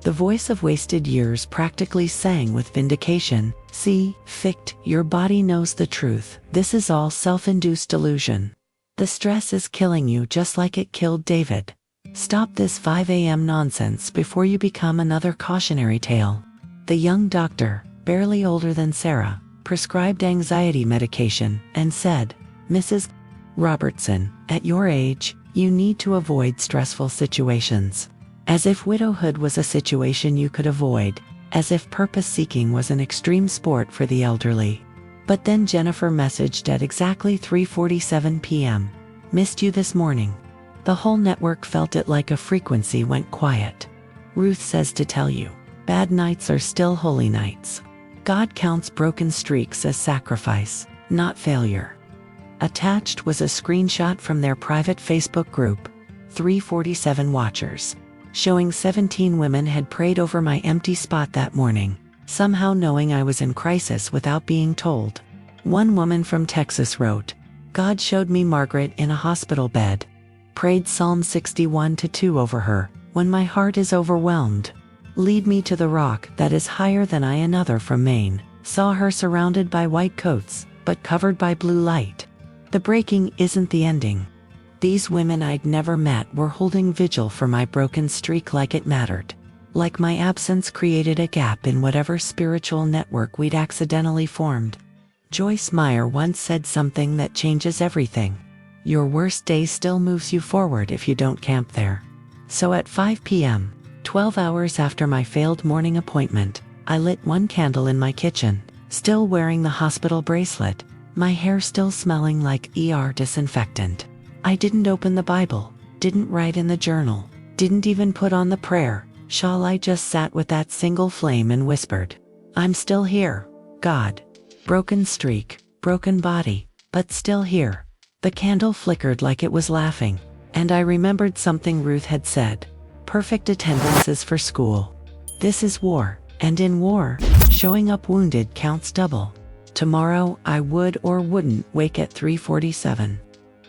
The voice of wasted years practically sang with vindication, see, fict, your body knows the truth, this is all self-induced delusion. The stress is killing you just like it killed David. Stop this 5 a.m. nonsense before you become another cautionary tale. The young doctor, barely older than Sarah, prescribed anxiety medication and said, Mrs. Robertson, at your age, you need to avoid stressful situations. As if widowhood was a situation you could avoid, as if purpose-seeking was an extreme sport for the elderly. But then Jennifer messaged at exactly 3:47 p.m. Missed you this morning. The whole network felt it like a frequency went quiet. Ruth says to tell you, bad nights are still holy nights. God counts broken streaks as sacrifice, not failure. Attached was a screenshot from their private Facebook group, 347 Watchers, showing 17 women had prayed over my empty spot that morning, somehow knowing I was in crisis without being told. One woman from Texas wrote, "God showed me Margaret in a hospital bed. Prayed Psalm 61:2 over her, when my heart is overwhelmed. Lead me to the rock that is higher than I." Another from Maine, "Saw her surrounded by white coats, but covered by blue light. The breaking isn't the ending." These women I'd never met were holding vigil for my broken streak like it mattered. Like my absence created a gap in whatever spiritual network we'd accidentally formed. Joyce Meyer once said something that changes everything. Your worst day still moves you forward if you don't camp there. So at 5 p.m., 12 hours after my failed morning appointment, I lit one candle in my kitchen, still wearing the hospital bracelet, my hair still smelling like ER disinfectant. I didn't open the Bible, didn't write in the journal, didn't even put on the prayer shawl. I just sat with that single flame and whispered, "I'm still here, God." Broken streak, broken body, but still here. The candle flickered like it was laughing, and I remembered something Ruth had said. Perfect attendance is for school. This is war, and in war, showing up wounded counts double. Tomorrow I would or wouldn't wake at 3:47.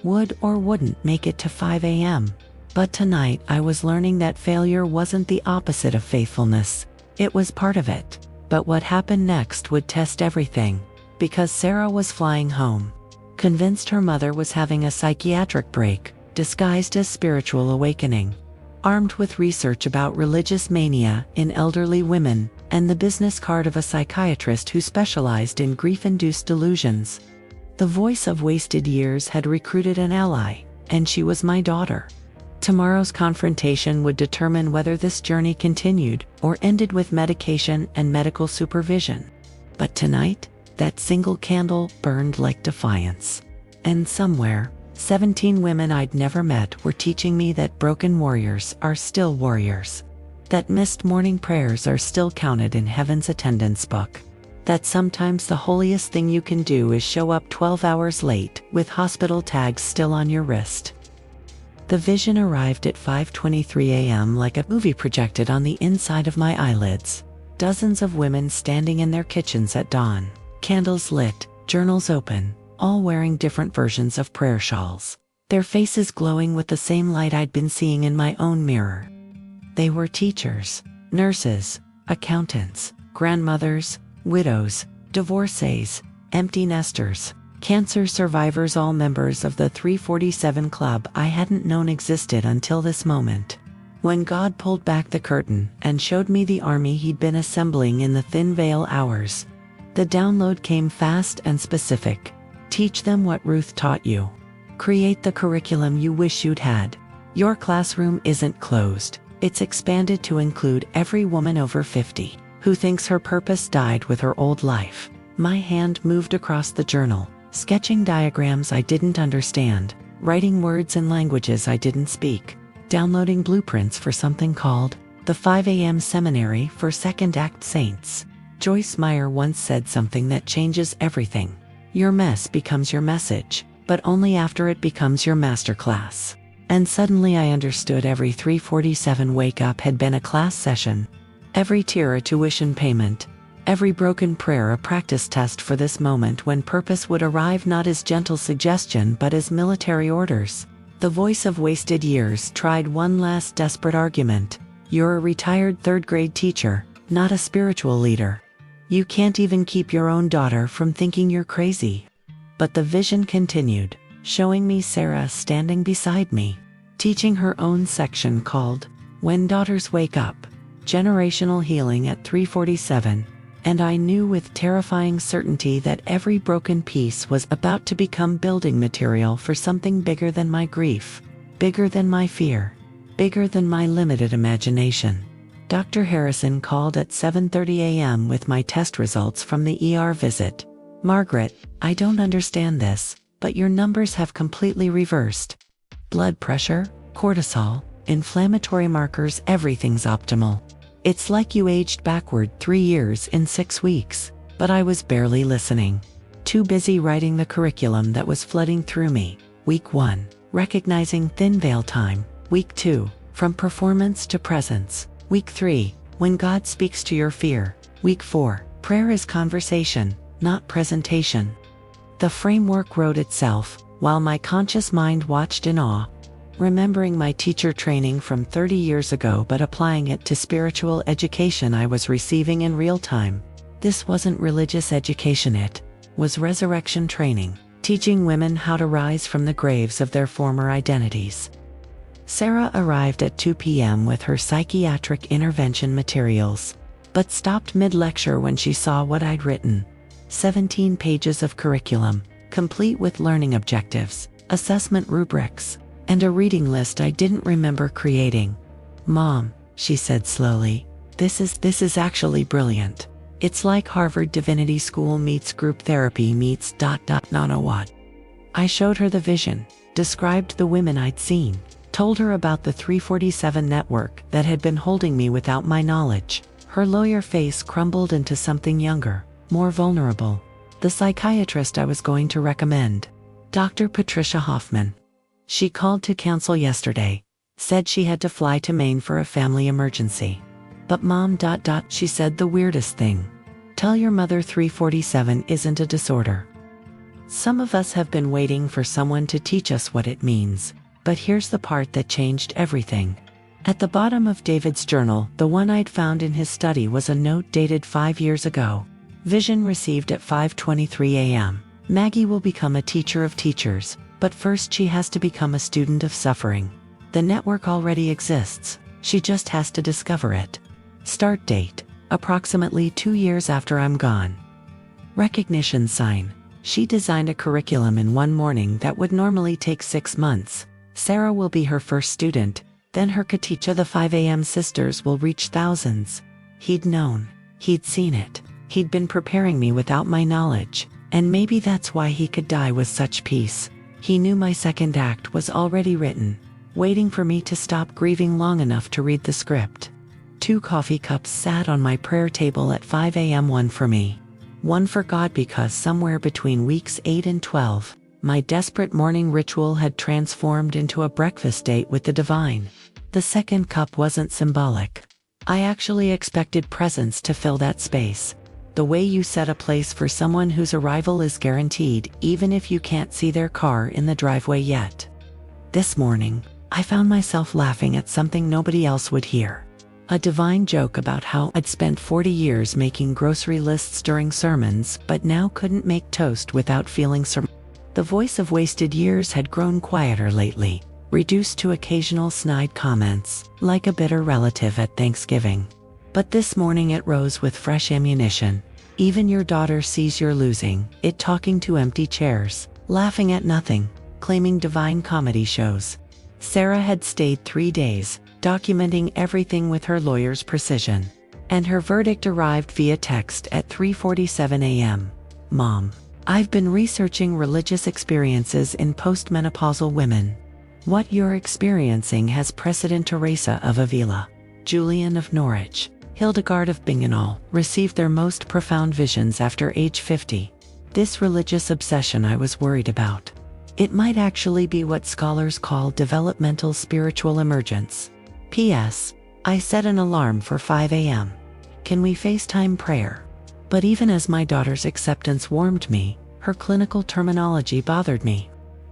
Would or wouldn't make it to 5 a.m. But tonight I was learning that failure wasn't the opposite of faithfulness. It was part of it. But what happened next would test everything, because Sarah was flying home, convinced her mother was having a psychiatric break, disguised as spiritual awakening, armed with research about religious mania in elderly women, and the business card of a psychiatrist who specialized in grief-induced delusions. The voice of wasted years had recruited an ally, and she was my daughter. Tomorrow's confrontation would determine whether this journey continued or ended with medication and medical supervision. But tonight, that single candle burned like defiance. And somewhere, 17 women I'd never met were teaching me that broken warriors are still warriors. That missed morning prayers are still counted in heaven's attendance book. That sometimes the holiest thing you can do is show up 12 hours late with hospital tags still on your wrist. The vision arrived at 5:23 a.m. like a movie projected on the inside of my eyelids. Dozens of women standing in their kitchens at dawn, candles lit, journals open, all wearing different versions of prayer shawls, their faces glowing with the same light I'd been seeing in my own mirror. They were teachers, nurses, accountants, grandmothers, widows, divorcees, empty nesters, cancer survivors, all members of the 347 Club I hadn't known existed until this moment. When God pulled back the curtain and showed me the army he'd been assembling in the thin veil hours, the download came fast and specific. Teach them what Ruth taught you. Create the curriculum you wish you'd had. Your classroom isn't closed. It's expanded to include every woman over 50 who thinks her purpose died with her old life. My hand moved across the journal, sketching diagrams I didn't understand, writing words in languages I didn't speak, downloading blueprints for something called the 5 a.m. Seminary for Second Act Saints. Joyce Meyer once said something that changes everything. Your mess becomes your message, but only after it becomes your masterclass. And suddenly I understood every 347 wake-up had been a class session. Every tear a tuition payment. Every broken prayer a practice test for this moment when purpose would arrive not as gentle suggestion but as military orders. The voice of wasted years tried one last desperate argument. You're a retired third-grade teacher, not a spiritual leader. You can't even keep your own daughter from thinking you're crazy. But the vision continued, showing me Sarah standing beside me, teaching her own section called When Daughters Wake Up, Generational Healing at 347, and I knew with terrifying certainty that every broken piece was about to become building material for something bigger than my grief, bigger than my fear, bigger than my limited imagination. Dr. Harrison called at 7:30 a.m. with my test results from the ER visit. Margaret, I don't understand this, but your numbers have completely reversed. Blood pressure, cortisol, inflammatory markers, everything's optimal. It's like you aged backward 3 years in 6 weeks, but I was barely listening. too busy writing the curriculum that was flooding through me. Week 1. Recognizing thin veil time. Week 2. From performance to presence. Week 3. When God speaks to your fear. Week 4. Prayer is conversation, not presentation. The framework wrote itself, while my conscious mind watched in awe, remembering my teacher training from 30 years ago but applying it to spiritual education I was receiving in real time. This wasn't religious education, it was resurrection training, teaching women how to rise from the graves of their former identities. Sarah arrived at 2 p.m. with her psychiatric intervention materials, but stopped mid-lecture when she saw what I'd written. 17 pages of curriculum, complete with learning objectives, assessment rubrics, and a reading list I didn't remember creating. "Mom," she said slowly, this is actually brilliant. It's like Harvard Divinity School meets group therapy meets ... Nana what?" I showed her the vision, described the women I'd seen, told her about the 347 network that had been holding me without my knowledge. Her lawyer face crumbled into something younger, more vulnerable. The psychiatrist I was going to recommend. Dr. Patricia Hoffman. She called to counsel yesterday, said she had to fly to Maine for a family emergency. "But Mom ... she said the weirdest thing. Tell your mother 347 isn't a disorder." Some of us have been waiting for someone to teach us what it means, but here's the part that changed everything. At the bottom of David's journal, the one I'd found in his study, was a note dated 5 years ago. Vision received at 5:23 a.m. Maggie will become a teacher of teachers, but first she has to become a student of suffering. The network already exists, she just has to discover it. Start date, approximately 2 years after I'm gone. Recognition sign. She designed a curriculum in one morning that would normally take 6 months. Sarah will be her first student, then her Katisha, the 5 a.m. sisters will reach thousands. He'd known, he'd seen it, he'd been preparing me without my knowledge, and maybe that's why he could die with such peace. He knew my second act was already written, waiting for me to stop grieving long enough to read the script. 2 coffee cups sat on my prayer table at 5 a.m. One for me, one for God, because somewhere between weeks 8 and 12, my desperate morning ritual had transformed into a breakfast date with the divine. The second cup wasn't symbolic. I actually expected presence to fill that space. The way you set a place for someone whose arrival is guaranteed, even if you can't see their car in the driveway yet. This morning, I found myself laughing at something nobody else would hear. A divine joke about how I'd spent 40 years making grocery lists during sermons, but now couldn't make toast without feeling The voice of wasted years had grown quieter lately, reduced to occasional snide comments, like a bitter relative at Thanksgiving. But this morning it rose with fresh ammunition. Even your daughter sees you're losing it, talking to empty chairs, laughing at nothing, claiming divine comedy shows. Sarah had stayed 3 days, documenting everything with her lawyer's precision. And her verdict arrived via text at 3:47 a.m. "Mom, I've been researching religious experiences in postmenopausal women. What you're experiencing has precedent. Teresa of Avila, Julian of Norwich, Hildegard of Bingen received their most profound visions after age 50. This religious obsession I was worried about. It might actually be what scholars call developmental spiritual emergence. P.S. I set an alarm for 5 a.m. Can we FaceTime prayer?" But even as my daughter's acceptance warmed me, her clinical terminology bothered me.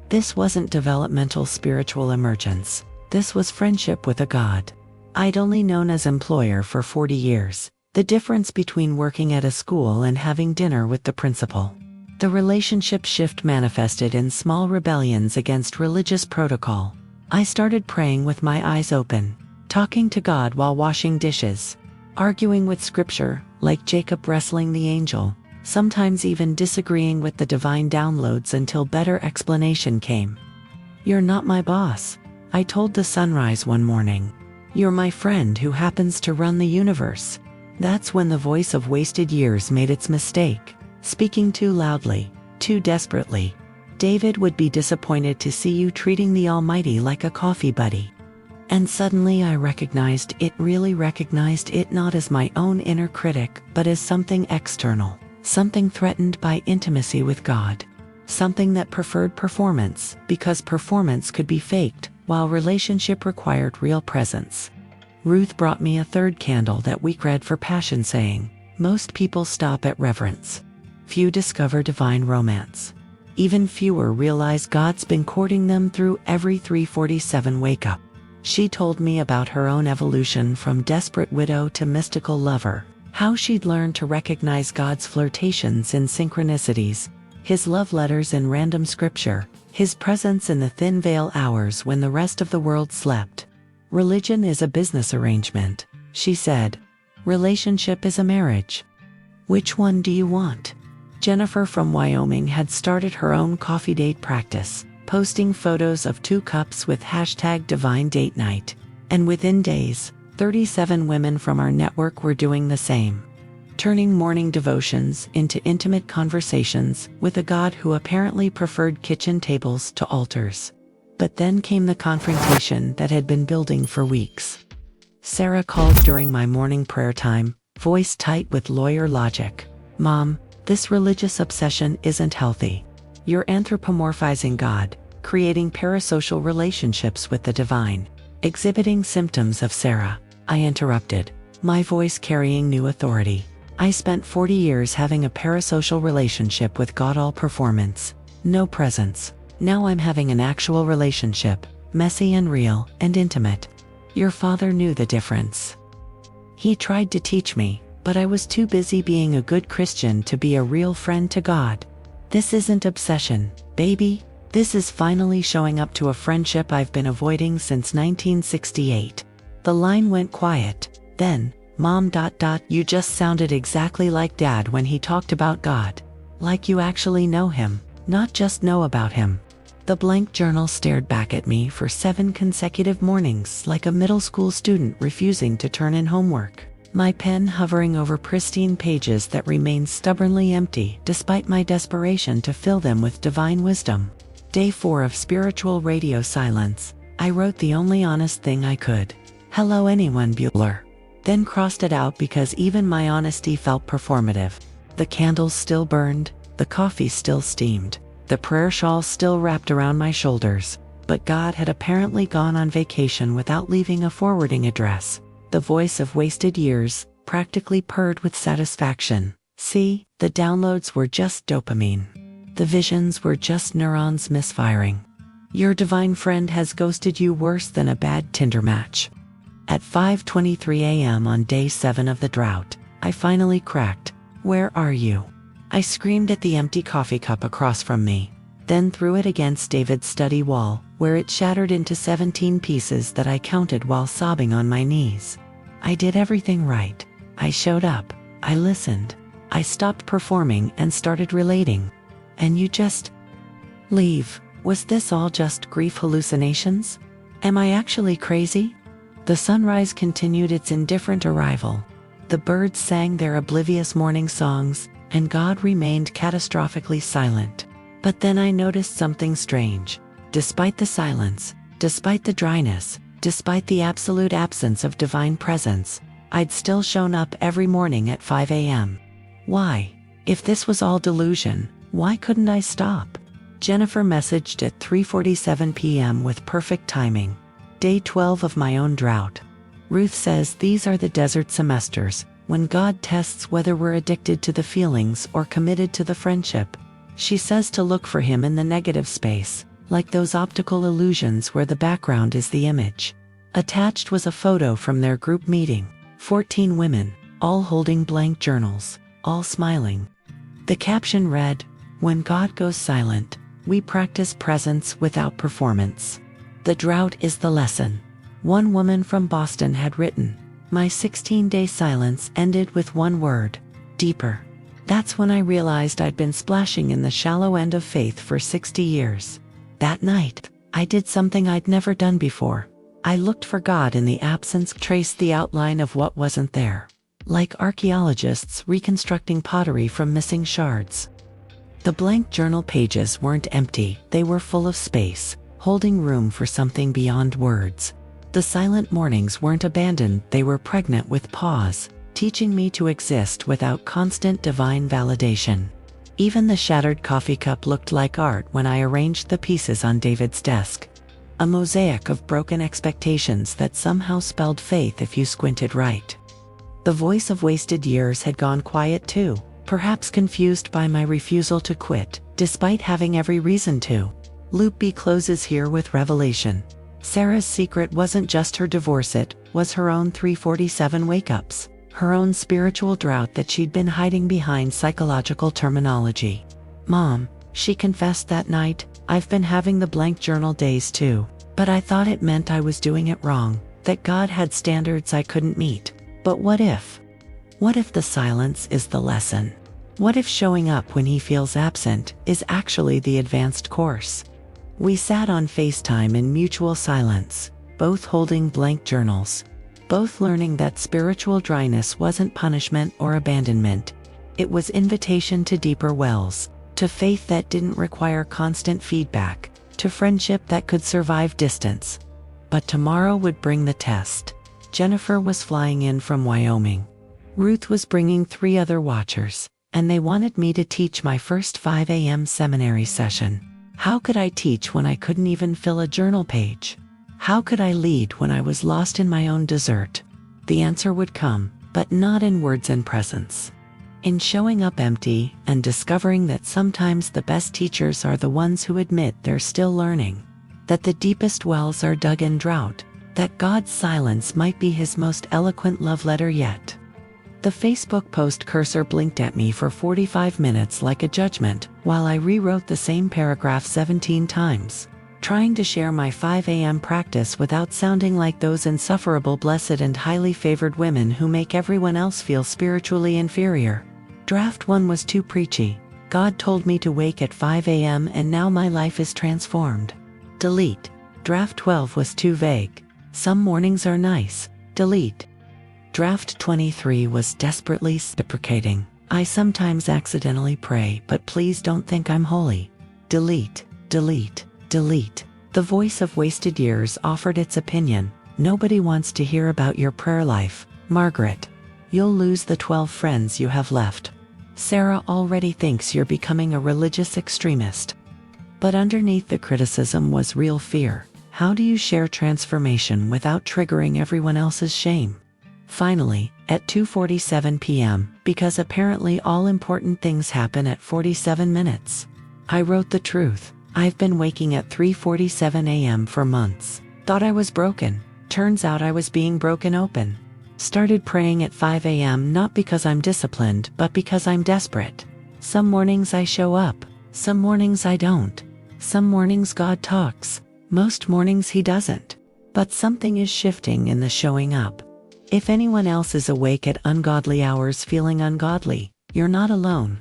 This wasn't developmental spiritual emergence. This was friendship with a God I'd only known as employer for 40 years. The difference between working at a school and having dinner with the principal. The relationship shift manifested in small rebellions against religious protocol. I started praying with my eyes open, talking to God while washing dishes, arguing with scripture, like Jacob wrestling the angel, sometimes even disagreeing with the divine downloads until better explanation came. "You're not my boss," I told the sunrise one morning. "You're my friend who happens to run the universe." That's when the voice of wasted years made its mistake, speaking too loudly, too desperately. "David would be disappointed to see you treating the Almighty like a coffee buddy." And suddenly I recognized it, really recognized it, not as my own inner critic, but as something external. something threatened by intimacy with God, something that preferred performance because performance could be faked while relationship required real presence. Ruth brought me a third candle that week, read for passion, saying, "Most people stop at reverence. Few discover divine romance. Even fewer realize God's been courting them through every 347 wake-up." She told me about her own evolution from desperate widow to mystical lover, how she'd learned to recognize God's flirtations in synchronicities, His love letters in random scripture, His presence in the thin veil hours when the rest of the world slept. "Religion is a business arrangement," she said. "Relationship is a marriage. Which one do you want?" Jennifer from Wyoming had started her own coffee date practice, posting photos of 2 cups with #DivineDateNight. And within days, 37 women from our network were doing the same, turning morning devotions into intimate conversations with a God who apparently preferred kitchen tables to altars. But then came the confrontation that had been building for weeks. Sarah called during my morning prayer time, voice tight with lawyer logic. "Mom, this religious obsession isn't healthy. You're anthropomorphizing God, creating parasocial relationships with the divine." Exhibiting symptoms of Sarah, I interrupted, my voice carrying new authority. "I spent 40 years having a parasocial relationship with God, all performance, no presence. Now I'm having an actual relationship, messy and real and intimate. Your father knew the difference. He tried to teach me, but I was too busy being a good Christian to be a real friend to God. This isn't obsession, baby. This is finally showing up to a friendship I've been avoiding since 1968. The line went quiet. Then, "Mom, you just sounded exactly like Dad when he talked about God. Like you actually know Him, not just know about Him." The blank journal stared back at me for 7 consecutive mornings like a middle school student refusing to turn in homework, my pen hovering over pristine pages that remained stubbornly empty despite my desperation to fill them with divine wisdom. Day 4 of spiritual radio silence. I wrote the only honest thing I could. "Hello anyone, Bueller." Then crossed it out because even my honesty felt performative. The candles still burned, the coffee still steamed, the prayer shawl still wrapped around my shoulders, but God had apparently gone on vacation without leaving a forwarding address. The voice of wasted years practically purred with satisfaction. "See, the downloads were just dopamine. The visions were just neurons misfiring. Your divine friend has ghosted you worse than a bad Tinder match." At 5:23 a.m. on day 7 of the drought, I finally cracked. "Where are you?" I screamed at the empty coffee cup across from me, then threw it against David's study wall, where it shattered into 17 pieces that I counted while sobbing on my knees. I did everything right. I showed up. I listened. I stopped performing and started relating. And you just leave. Was this all just grief hallucinations? Am I actually crazy? The sunrise continued its indifferent arrival. The birds sang their oblivious morning songs, and God remained catastrophically silent. But then I noticed something strange. Despite the silence, despite the dryness, despite the absolute absence of divine presence, I'd still shown up every morning at 5 a.m. Why? If this was all delusion, why couldn't I stop? Jennifer messaged at 3:47 p.m. with perfect timing. Day 12 of my own drought. Ruth says these are the desert semesters, when God tests whether we're addicted to the feelings or committed to the friendship. She says to look for Him in the negative space, like those optical illusions where the background is the image. Attached was a photo from their group meeting. 14 women, all holding blank journals, all smiling. The caption read, "When God goes silent, we practice presence without performance. The drought is the lesson." One woman from Boston had written, "My 16-day silence ended with one word, deeper." That's when I realized I'd been splashing in the shallow end of faith for 60 years. That night, I did something I'd never done before. I looked for God in the absence, traced the outline of what wasn't there. Like archaeologists reconstructing pottery from missing shards. The blank journal pages weren't empty, they were full of space, holding room for something beyond words. The silent mornings weren't abandoned, they were pregnant with pause, teaching me to exist without constant divine validation. Even the shattered coffee cup looked like art when I arranged the pieces on David's desk. A mosaic of broken expectations that somehow spelled faith if you squinted right. The voice of wasted years had gone quiet too, perhaps confused by my refusal to quit, despite having every reason to. Loop B closes here with revelation. Sarah's secret wasn't just her divorce, it was her own 347 wake-ups, her own spiritual drought that she'd been hiding behind psychological terminology. Mom, she confessed that night, I've been having the blank journal days too, but I thought it meant I was doing it wrong, that God had standards I couldn't meet. But what if? What if the silence is the lesson? What if showing up when he feels absent is actually the advanced course? We sat on FaceTime in mutual silence, both holding blank journals, both learning that spiritual dryness wasn't punishment or abandonment. It was invitation to deeper wells, to faith that didn't require constant feedback, to friendship that could survive distance. But tomorrow would bring the test. Jennifer was flying in from Wyoming. Ruth was bringing 3 other watchers, and they wanted me to teach my first 5 a.m. seminary session. How could I teach when I couldn't even fill a journal page? How could I lead when I was lost in my own desert? The answer would come, but not in words and presence. In showing up empty and discovering that sometimes the best teachers are the ones who admit they're still learning, that the deepest wells are dug in drought, that God's silence might be his most eloquent love letter yet. The Facebook post cursor blinked at me for 45 minutes like a judgment, while I rewrote the same paragraph 17 times, trying to share my 5 a.m. practice without sounding like those insufferable blessed and highly favored women who make everyone else feel spiritually inferior. Draft 1 was too preachy. God told me to wake at 5 a.m. and now my life is transformed. Delete. Draft 12 was too vague. Some mornings are nice. Delete. Draft 23 was desperately deprecating. I sometimes accidentally pray, but please don't think I'm holy. Delete, delete, delete. The voice of wasted years offered its opinion. Nobody wants to hear about your prayer life, Margaret. You'll lose the 12 friends you have left. Sarah already thinks you're becoming a religious extremist. But underneath the criticism was real fear. How do you share transformation without triggering everyone else's shame? Finally, at 2:47 p.m., because apparently all important things happen at 47 minutes, I wrote the truth. I've been waking at 3:47 a.m. for months. Thought I was broken. Turns out I was being broken open. Started praying at 5 a.m. not because I'm disciplined, but because I'm desperate. Some mornings I show up. Some mornings I don't. Some mornings God talks. Most mornings he doesn't. But something is shifting in the showing up. If anyone else is awake at ungodly hours feeling ungodly, you're not alone.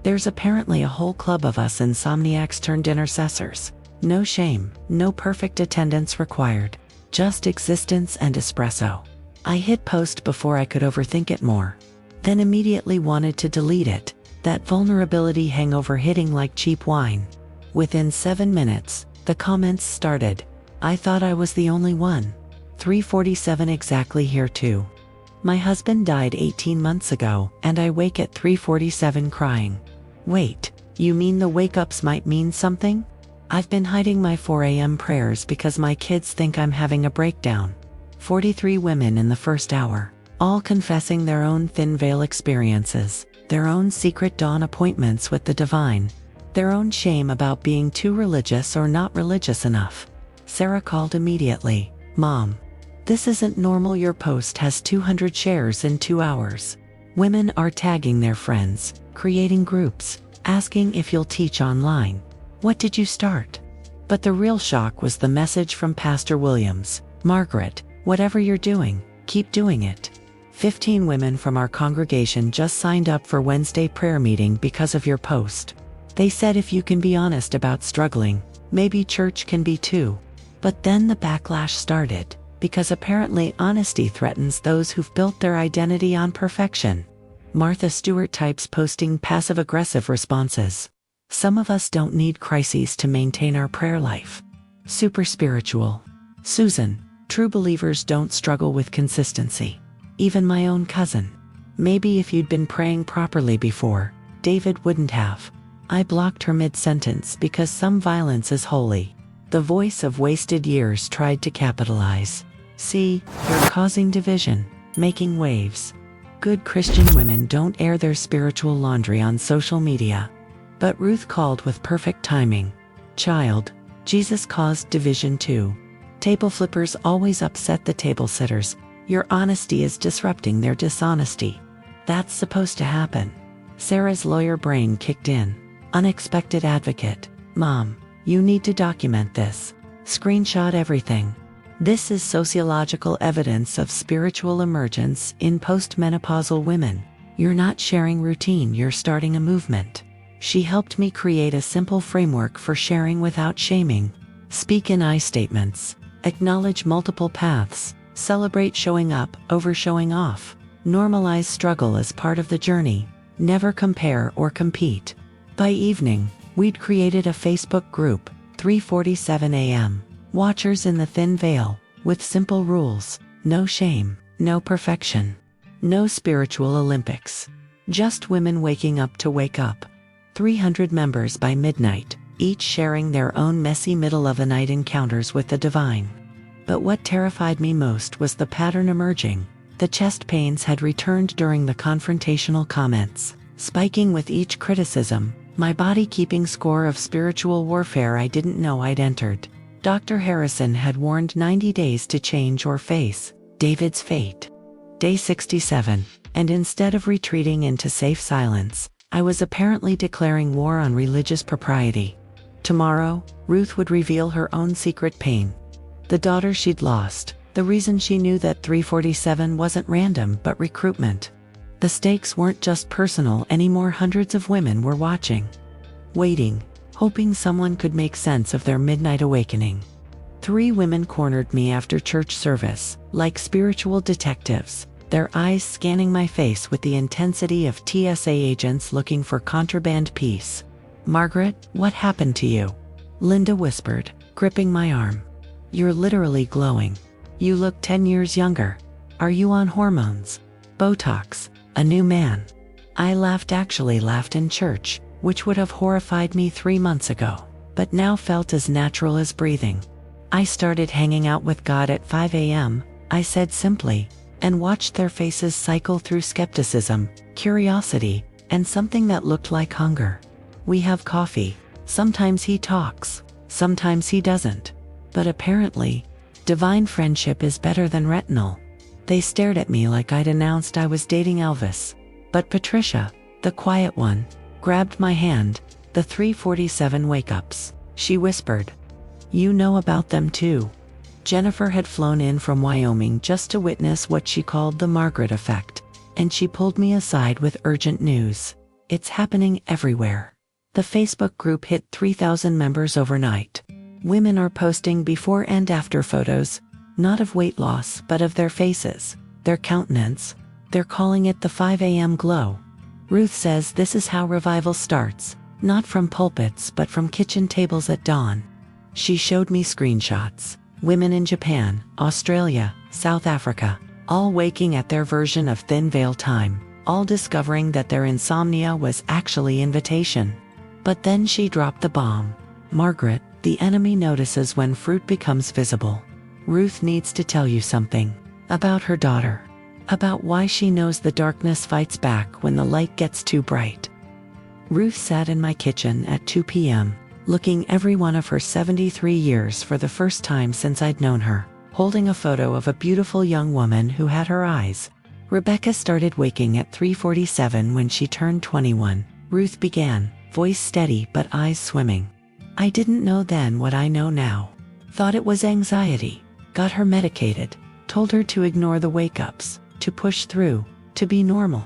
There's apparently a whole club of us insomniacs turned intercessors. No shame, no perfect attendance required. Just existence and espresso. I hit post before I could overthink it more. Then immediately wanted to delete it, that vulnerability hangover hitting like cheap wine. Within 7 minutes, the comments started. I thought I was the only one. 3:47 exactly here too. My husband died 18 months ago, and I wake at 3:47 crying. Wait, you mean the wake-ups might mean something? I've been hiding my 4 a.m. prayers because my kids think I'm having a breakdown. 43 women in the first hour, all confessing their own thin veil experiences, their own secret dawn appointments with the divine, their own shame about being too religious or not religious enough. Sarah called immediately. Mom, this isn't normal. Your post has 200 shares in 2 hours. Women are tagging their friends, creating groups, asking if you'll teach online. What did you start? But the real shock was the message from Pastor Williams. Margaret, whatever you're doing, keep doing it. 15 women from our congregation just signed up for Wednesday prayer meeting because of your post. They said if you can be honest about struggling, maybe church can be too. But then the backlash started, because apparently honesty threatens those who've built their identity on perfection. Martha Stewart types posting passive-aggressive responses. Some of us don't need crises to maintain our prayer life. Super spiritual. Susan, true believers don't struggle with consistency. Even my own cousin. Maybe if you'd been praying properly before, David wouldn't have. I blocked her mid-sentence because some violence is holy. The voice of wasted years tried to capitalize. See, you're causing division, making waves. Good Christian women don't air their spiritual laundry on social media. But Ruth called with perfect timing. Child, Jesus caused division too. Table flippers always upset the table sitters. Your honesty is disrupting their dishonesty. That's supposed to happen. Sarah's lawyer brain kicked in. Unexpected advocate. Mom, you need to document this. Screenshot everything. This is sociological evidence of spiritual emergence in postmenopausal women. You're not sharing routine, you're starting a movement. She helped me create a simple framework for sharing without shaming. Speak in I statements. Acknowledge multiple paths. Celebrate showing up over showing off. Normalize struggle as part of the journey. Never compare or compete. By evening, we'd created a Facebook group, 3:47 a.m. Watchers in the thin veil, with simple rules. No shame, no perfection. No spiritual Olympics. Just women waking up to wake up. 300 members by midnight, each sharing their own messy middle-of-the-night encounters with the divine. But what terrified me most was the pattern emerging. The chest pains had returned during the confrontational comments, spiking with each criticism, my body keeping score of spiritual warfare I didn't know I'd entered. Dr. Harrison had warned 90 days to change or face David's fate. Day 67, and instead of retreating into safe silence, I was apparently declaring war on religious propriety. Tomorrow, Ruth would reveal her own secret pain. The daughter she'd lost, the reason she knew that 347 wasn't random but recruitment. The stakes weren't just personal anymore, hundreds of women were watching. Waiting, hoping someone could make sense of their midnight awakening. 3 women cornered me after church service, like spiritual detectives, their eyes scanning my face with the intensity of TSA agents looking for contraband piece. Margaret, what happened to you? Linda whispered, gripping my arm. You're literally glowing. You look 10 years younger. Are you on hormones? Botox? A new man? I actually laughed in church, which would have horrified me 3 months ago, but now felt as natural as breathing. I started hanging out with God at 5 a.m., I said simply, and watched their faces cycle through skepticism, curiosity, and something that looked like hunger. We have coffee. Sometimes he talks, sometimes he doesn't. But apparently, divine friendship is better than retinol. They stared at me like I'd announced I was dating Elvis. But Patricia, the quiet one, grabbed my hand. The 347 wake-ups, she whispered. You know about them too. Jennifer had flown in from Wyoming just to witness what she called the Margaret effect, and she pulled me aside with urgent news. It's happening everywhere. The Facebook group hit 3,000 members overnight. Women are posting before and after photos, not of weight loss but of their faces, their countenance. They're calling it the 5 a.m. glow. Ruth says this is how revival starts, not from pulpits but from kitchen tables at dawn. She showed me screenshots. Women in Japan, Australia, South Africa, all waking at their version of thin veil time, all discovering that their insomnia was actually invitation. But then she dropped the bomb. Margaret, the enemy notices when fruit becomes visible. Ruth needs to tell you something. About her daughter. About why she knows the darkness fights back when the light gets too bright. Ruth sat in my kitchen at 2 p.m., looking every one of her 73 years for the first time since I'd known her, holding a photo of a beautiful young woman who had her eyes. Rebecca started waking at 3:47 when she turned 21. Ruth began, voice steady but eyes swimming. I didn't know then what I know now. Thought it was anxiety. Got her medicated. Told her to ignore the wake-ups, to push through, to be normal.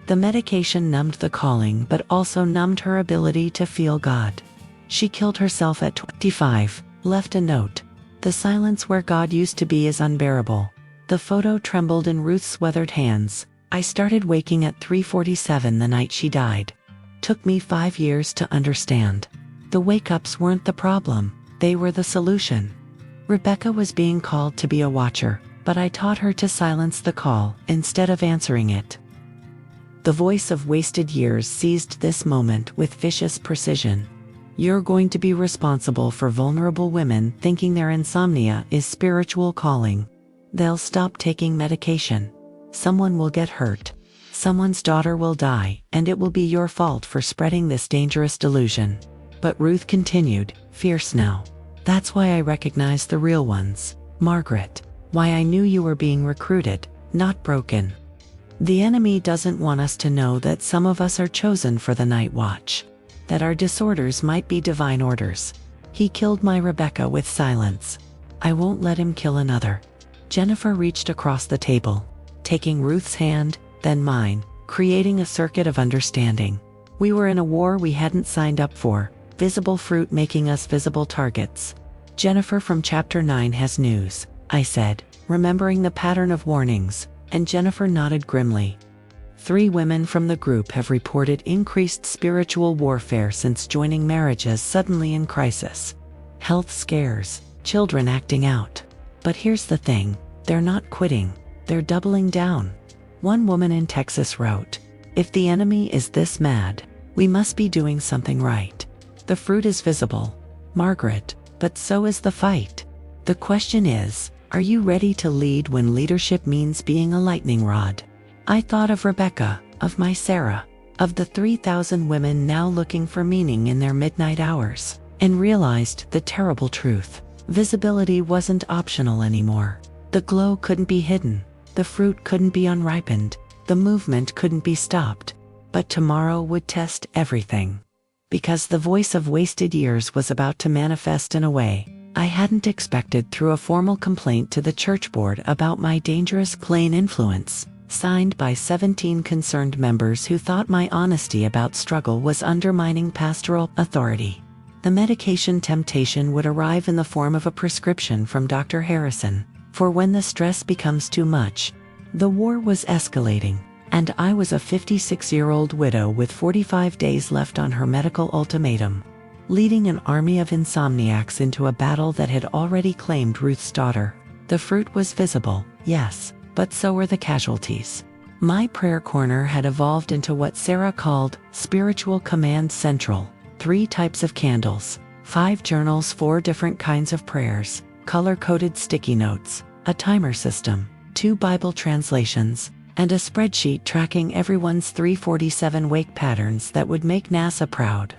The medication numbed the calling but also numbed her ability to feel God. She killed herself at 25, left a note. The silence where God used to be is unbearable. The photo trembled in Ruth's weathered hands. I started waking at 3:47 the night she died. Took me 5 years to understand. The wake-ups weren't the problem, they were the solution. Rebecca was being called to be a watcher, but I taught her to silence the call instead of answering it. The voice of wasted years seized this moment with vicious precision. You're going to be responsible for vulnerable women thinking their insomnia is spiritual calling. They'll stop taking medication. Someone will get hurt. Someone's daughter will die, and it will be your fault for spreading this dangerous delusion. But Ruth continued, fierce now. That's why I recognize the real ones, Margaret. Why I knew you were being recruited, not broken. The enemy doesn't want us to know that some of us are chosen for the night watch. That our disorders might be divine orders. He killed my Rebecca with silence. I won't let him kill another. Jennifer reached across the table, taking Ruth's hand, then mine, creating a circuit of understanding. We were in a war we hadn't signed up for, visible fruit making us visible targets. Jennifer from chapter 9 has news, I said, remembering the pattern of warnings, and Jennifer nodded grimly. 3 women from the group have reported increased spiritual warfare since joining marriages suddenly in crisis. Health scares, children acting out. But here's the thing, they're not quitting, they're doubling down. One woman in Texas wrote, if the enemy is this mad, we must be doing something right. The fruit is visible, Margaret, but so is the fight. The question is, are you ready to lead when leadership means being a lightning rod? I thought of Rebecca, of my Sarah, of the 3,000 women now looking for meaning in their midnight hours, and realized the terrible truth. Visibility wasn't optional anymore. The glow couldn't be hidden. The fruit couldn't be unripened. The movement couldn't be stopped. But tomorrow would test everything. Because the voice of wasted years was about to manifest in a way I hadn't expected through a formal complaint to the church board about my dangerous clan influence, signed by 17 concerned members who thought my honesty about struggle was undermining pastoral authority. The medication temptation would arrive in the form of a prescription from Dr. Harrison, for when the stress becomes too much. The war was escalating, and I was a 56-year-old widow with 45 days left on her medical ultimatum, leading an army of insomniacs into a battle that had already claimed Ruth's daughter. The fruit was visible, yes, but so were the casualties. My prayer corner had evolved into what Sarah called Spiritual Command Central. 3 types of candles, 5 journals, 4 different kinds of prayers, color-coded sticky notes, a timer system, 2 Bible translations, and a spreadsheet tracking everyone's 347 wake patterns that would make NASA proud.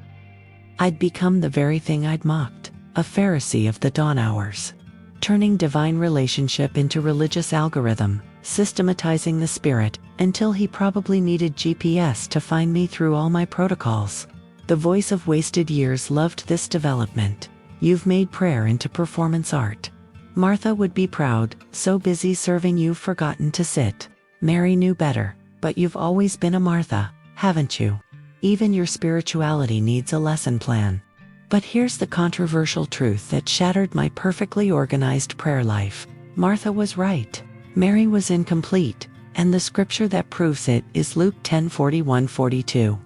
I'd become the very thing I'd mocked, a Pharisee of the dawn hours, turning divine relationship into religious algorithm, systematizing the spirit, until he probably needed GPS to find me through all my protocols. The voice of wasted years loved this development. You've made prayer into performance art. Martha would be proud, so busy serving you've forgotten to sit. Mary knew better, but you've always been a Martha, haven't you? Even your spirituality needs a lesson plan. But here's the controversial truth that shattered my perfectly organized prayer life. Martha was right. Mary was incomplete, and the scripture that proves it is Luke 10:41-42.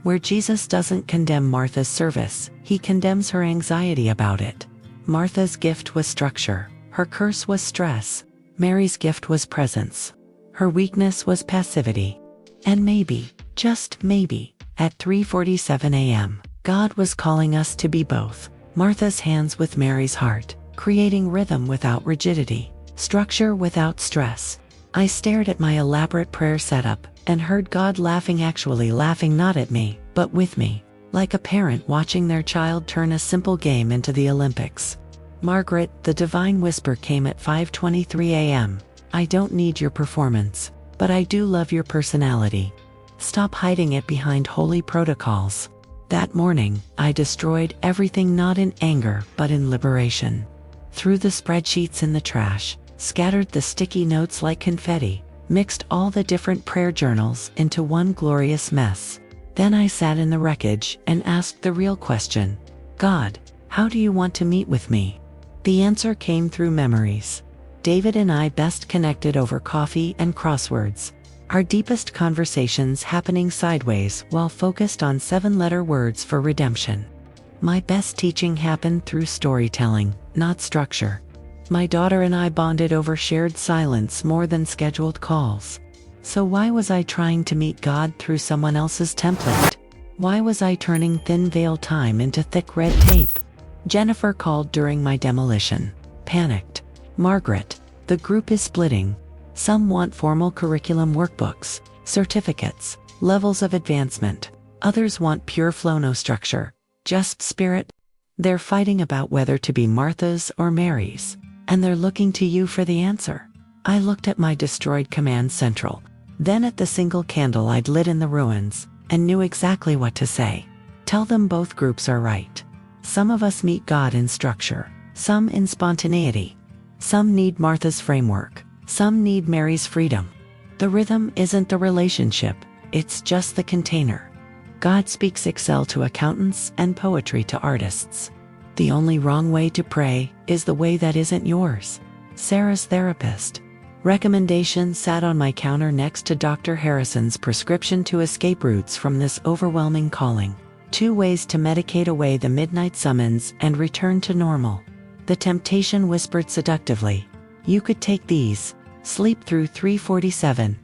Where Jesus doesn't condemn Martha's service, he condemns her anxiety about it. Martha's gift was structure, her curse was stress. Mary's gift was presence. Her weakness was passivity. And maybe, just maybe, at 3:47 a.m., God was calling us to be both. Martha's hands with Mary's heart, creating rhythm without rigidity, structure without stress. I stared at my elaborate prayer setup and heard God laughing, actually laughing not at me, but with me, like a parent watching their child turn a simple game into the Olympics. Margaret, the divine whisper came at 5:23 a.m. I don't need your performance, but I do love your personality. Stop hiding it behind holy protocols. That morning, I destroyed everything, not in anger, but in liberation. Threw the spreadsheets in the trash, scattered the sticky notes like confetti, mixed all the different prayer journals into one glorious mess. Then I sat in the wreckage and asked the real question. God, how do you want to meet with me? The answer came through memories. David and I best connected over coffee and crosswords. Our deepest conversations happening sideways while focused on 7-letter words for redemption. My best teaching happened through storytelling, not structure. My daughter and I bonded over shared silence more than scheduled calls. So why was I trying to meet God through someone else's template? Why was I turning thin veil time into thick red tape? Jennifer called during my demolition. Panicked. Margaret, the group is splitting. Some want formal curriculum workbooks, certificates, levels of advancement. Others want pure flow, no structure, just spirit. They're fighting about whether to be Marthas or Marys, and they're looking to you for the answer. I looked at my destroyed command central, then at the single candle I'd lit in the ruins, and knew exactly what to say. Tell them both groups are right. Some of us meet God in structure, some in spontaneity. Some need Martha's framework, some need Mary's freedom. The rhythm isn't the relationship, it's just the container. God speaks Excel to accountants and poetry to artists. The only wrong way to pray is the way that isn't yours. Sarah's therapist. Recommendation sat on my counter next to Dr. Harrison's prescription to escape routes from this overwhelming calling. 2 ways to medicate away the midnight summons and return to normal. The temptation whispered seductively. You could take these. Sleep through 3:47.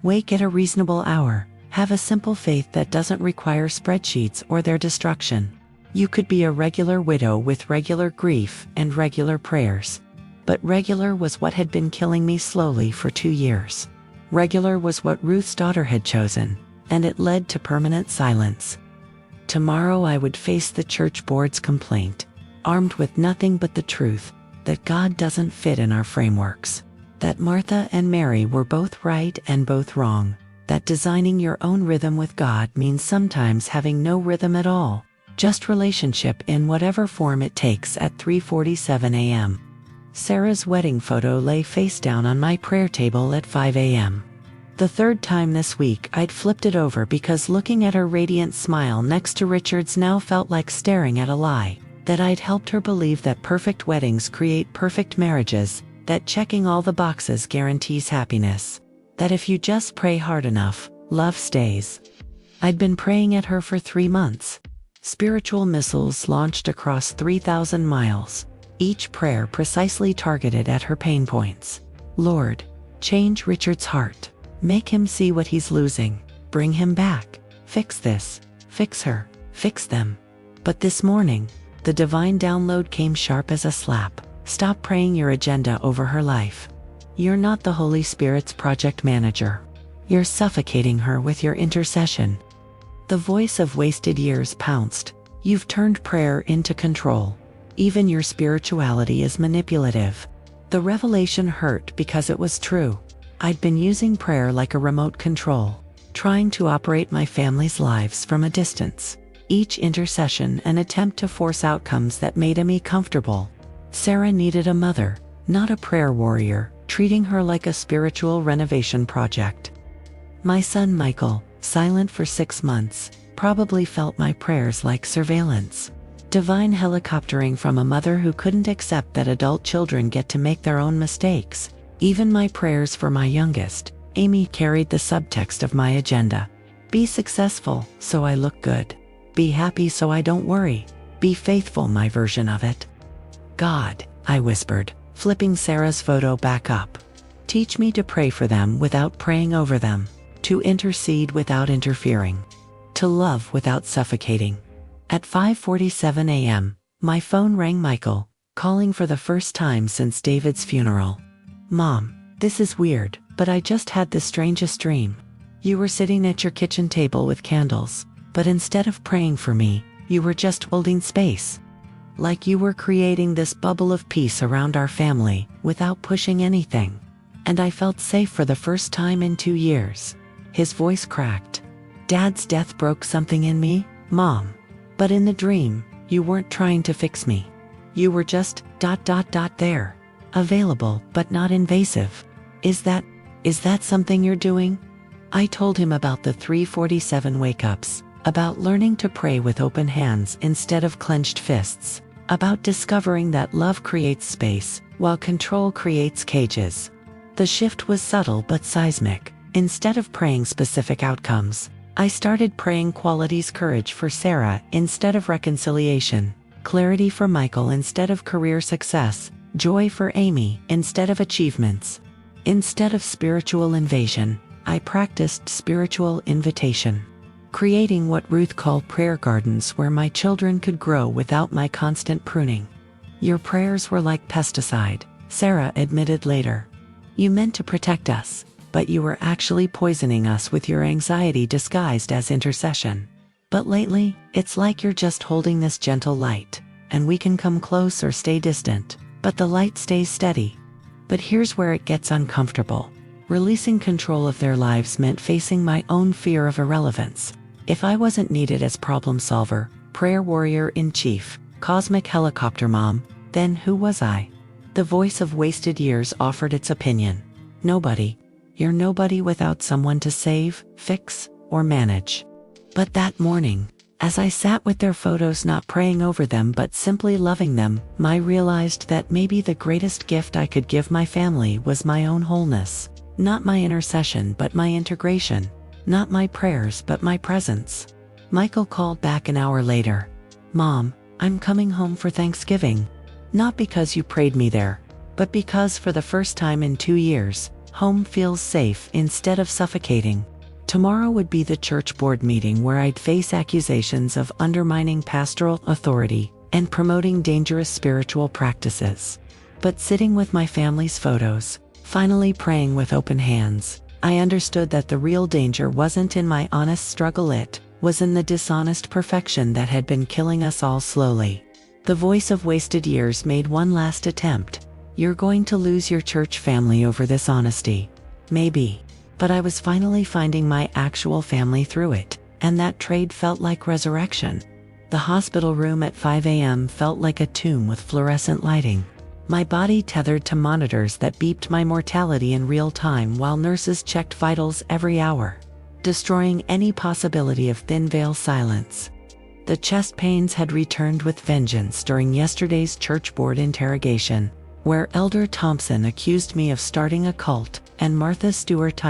Wake at a reasonable hour. Have a simple faith that doesn't require spreadsheets or their destruction. You could be a regular widow with regular grief and regular prayers. But regular was what had been killing me slowly for 2 years. Regular was what Ruth's daughter had chosen, and it led to permanent silence. Tomorrow I would face the church board's complaint, armed with nothing but the truth that God doesn't fit in our frameworks, that Martha and Mary were both right and both wrong, that designing your own rhythm with God means sometimes having no rhythm at all, just relationship in whatever form it takes at 3:47 a.m. Sarah's wedding photo lay face down on my prayer table at 5 a.m. The 3rd time this week I'd flipped it over because looking at her radiant smile next to Richard's now felt like staring at a lie, that I'd helped her believe that perfect weddings create perfect marriages, that checking all the boxes guarantees happiness, that if you just pray hard enough, love stays. I'd been praying at her for 3 months. Spiritual missiles launched across 3,000 miles, each prayer precisely targeted at her pain points. Lord, change Richard's heart. Make him see what he's losing. Bring him back. Fix this. Fix her. Fix them. But this morning, the divine download came sharp as a slap. Stop praying your agenda over her life. You're not the Holy Spirit's project manager. You're suffocating her with your intercession. The voice of wasted years pounced. You've turned prayer into control. Even your spirituality is manipulative. The revelation hurt because it was true. I'd been using prayer like a remote control, trying to operate my family's lives from a distance. Each intercession an attempt to force outcomes that made me comfortable. Sarah needed a mother, not a prayer warrior, treating her like a spiritual renovation project. My son Michael, silent for 6 months, probably felt my prayers like surveillance. Divine helicoptering from a mother who couldn't accept that adult children get to make their own mistakes. Even my prayers for my youngest, Amy, carried the subtext of my agenda. Be successful, so I look good. Be happy so I don't worry. Be faithful, my version of it. God, I whispered, flipping Sarah's photo back up. Teach me to pray for them without praying over them, to intercede without interfering, to love without suffocating. At 5:47 a.m., my phone rang. Michael, calling for the first time since David's funeral. Mom, this is weird, but I just had the strangest dream. You were sitting at your kitchen table with candles, but instead of praying for me, you were just holding space. Like you were creating this bubble of peace around our family, without pushing anything. And I felt safe for the first time in 2 years. His voice cracked. Dad's death broke something in me, Mom. But in the dream, you weren't trying to fix me. You were just ... there. Available, but not invasive. Is that something you're doing? I told him about the 3:47 wake-ups, about learning to pray with open hands instead of clenched fists, about discovering that love creates space, while control creates cages. The shift was subtle but seismic. Instead of praying specific outcomes, I started praying qualities: courage for Sarah instead of reconciliation, clarity for Michael instead of career success, joy for Amy instead of achievements. Instead of spiritual invasion, I practiced spiritual invitation, creating what Ruth called prayer gardens where my children could grow without my constant pruning. Your prayers were like pesticide, Sarah admitted later. You meant to protect us, but you were actually poisoning us with your anxiety disguised as intercession. But lately, it's like you're just holding this gentle light, and we can come close or stay distant, but the light stays steady. But here's where it gets uncomfortable. Releasing control of their lives meant facing my own fear of irrelevance. If I wasn't needed as problem solver, prayer warrior in chief, cosmic helicopter mom, then who was I? The voice of wasted years offered its opinion. Nobody. You're nobody without someone to save, fix, or manage. But that morning, as I sat with their photos, not praying over them but simply loving them, I realized that maybe the greatest gift I could give my family was my own wholeness. Not my intercession but my integration. Not my prayers but my presence. Michael called back an hour later. Mom, I'm coming home for Thanksgiving. Not because you prayed me there, but because for the first time in 2 years, home feels safe instead of suffocating. Tomorrow would be the church board meeting where I'd face accusations of undermining pastoral authority and promoting dangerous spiritual practices. But sitting with my family's photos, finally praying with open hands, I understood that the real danger wasn't in my honest struggle, it was in the dishonest perfection that had been killing us all slowly. The voice of wasted years made one last attempt. You're going to lose your church family over this honesty. Maybe. But I was finally finding my actual family through it, and that trade felt like resurrection. The hospital room at 5 a.m. felt like a tomb with fluorescent lighting. My body tethered to monitors that beeped my mortality in real time while nurses checked vitals every hour, destroying any possibility of thin veil silence. The chest pains had returned with vengeance during yesterday's church board interrogation, where Elder Thompson accused me of starting a cult, and Martha Stewart,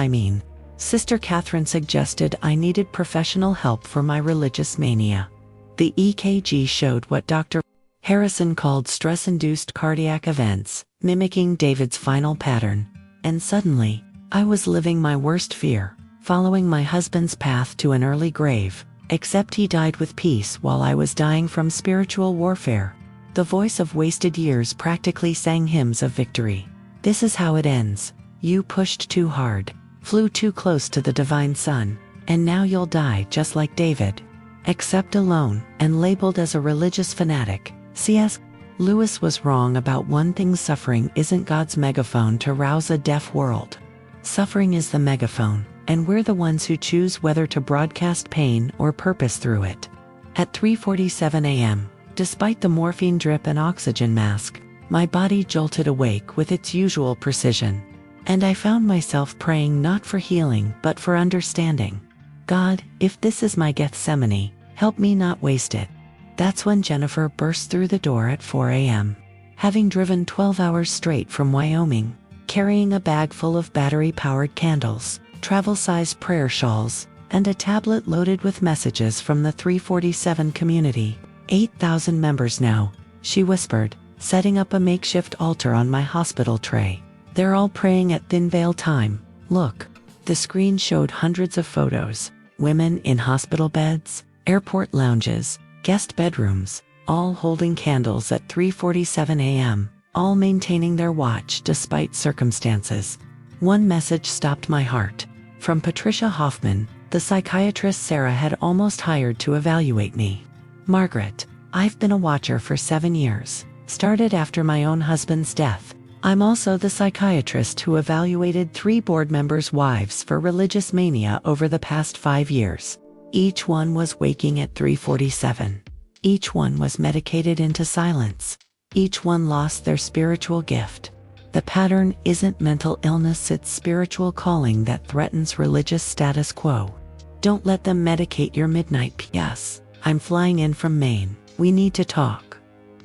Sister Catherine, suggested I needed professional help for my religious mania. The EKG showed what Dr. Harrison called stress-induced cardiac events, mimicking David's final pattern. And suddenly, I was living my worst fear, following my husband's path to an early grave, except he died with peace while I was dying from spiritual warfare. The voice of wasted years practically sang hymns of victory. This is how it ends. You pushed too hard, flew too close to the divine sun, and now you'll die just like David. Except alone and labeled as a religious fanatic. C.S. Lewis was wrong about one thing: suffering isn't God's megaphone to rouse a deaf world. Suffering is the megaphone, and we're the ones who choose whether to broadcast pain or purpose through it. At 3:47 a.m., despite the morphine drip and oxygen mask, my body jolted awake with its usual precision. And I found myself praying not for healing but for understanding. God, if this is my Gethsemane, help me not waste it. That's when Jennifer burst through the door at 4 a.m. Having driven 12 hours straight from Wyoming, carrying a bag full of battery-powered candles, travel-sized prayer shawls, and a tablet loaded with messages from the 347 community. 8,000 members now, she whispered, setting up a makeshift altar on my hospital tray. They're all praying at thin veil time. Look. The screen showed hundreds of photos. Women in hospital beds, airport lounges, guest bedrooms, all holding candles at 3:47 a.m., all maintaining their watch despite circumstances. One message stopped my heart. From Patricia Hoffman, the psychiatrist Sarah had almost hired to evaluate me. Margaret, I've been a watcher for 7 years. Started after my own husband's death. I'm also the psychiatrist who evaluated 3 board members' wives for religious mania over the past 5 years. Each one was waking at 3:47. Each one was medicated into silence. Each one lost their spiritual gift. The pattern isn't mental illness, it's spiritual calling that threatens religious status quo. Don't let them medicate your midnight. P.S. I'm flying in from Maine. We need to talk.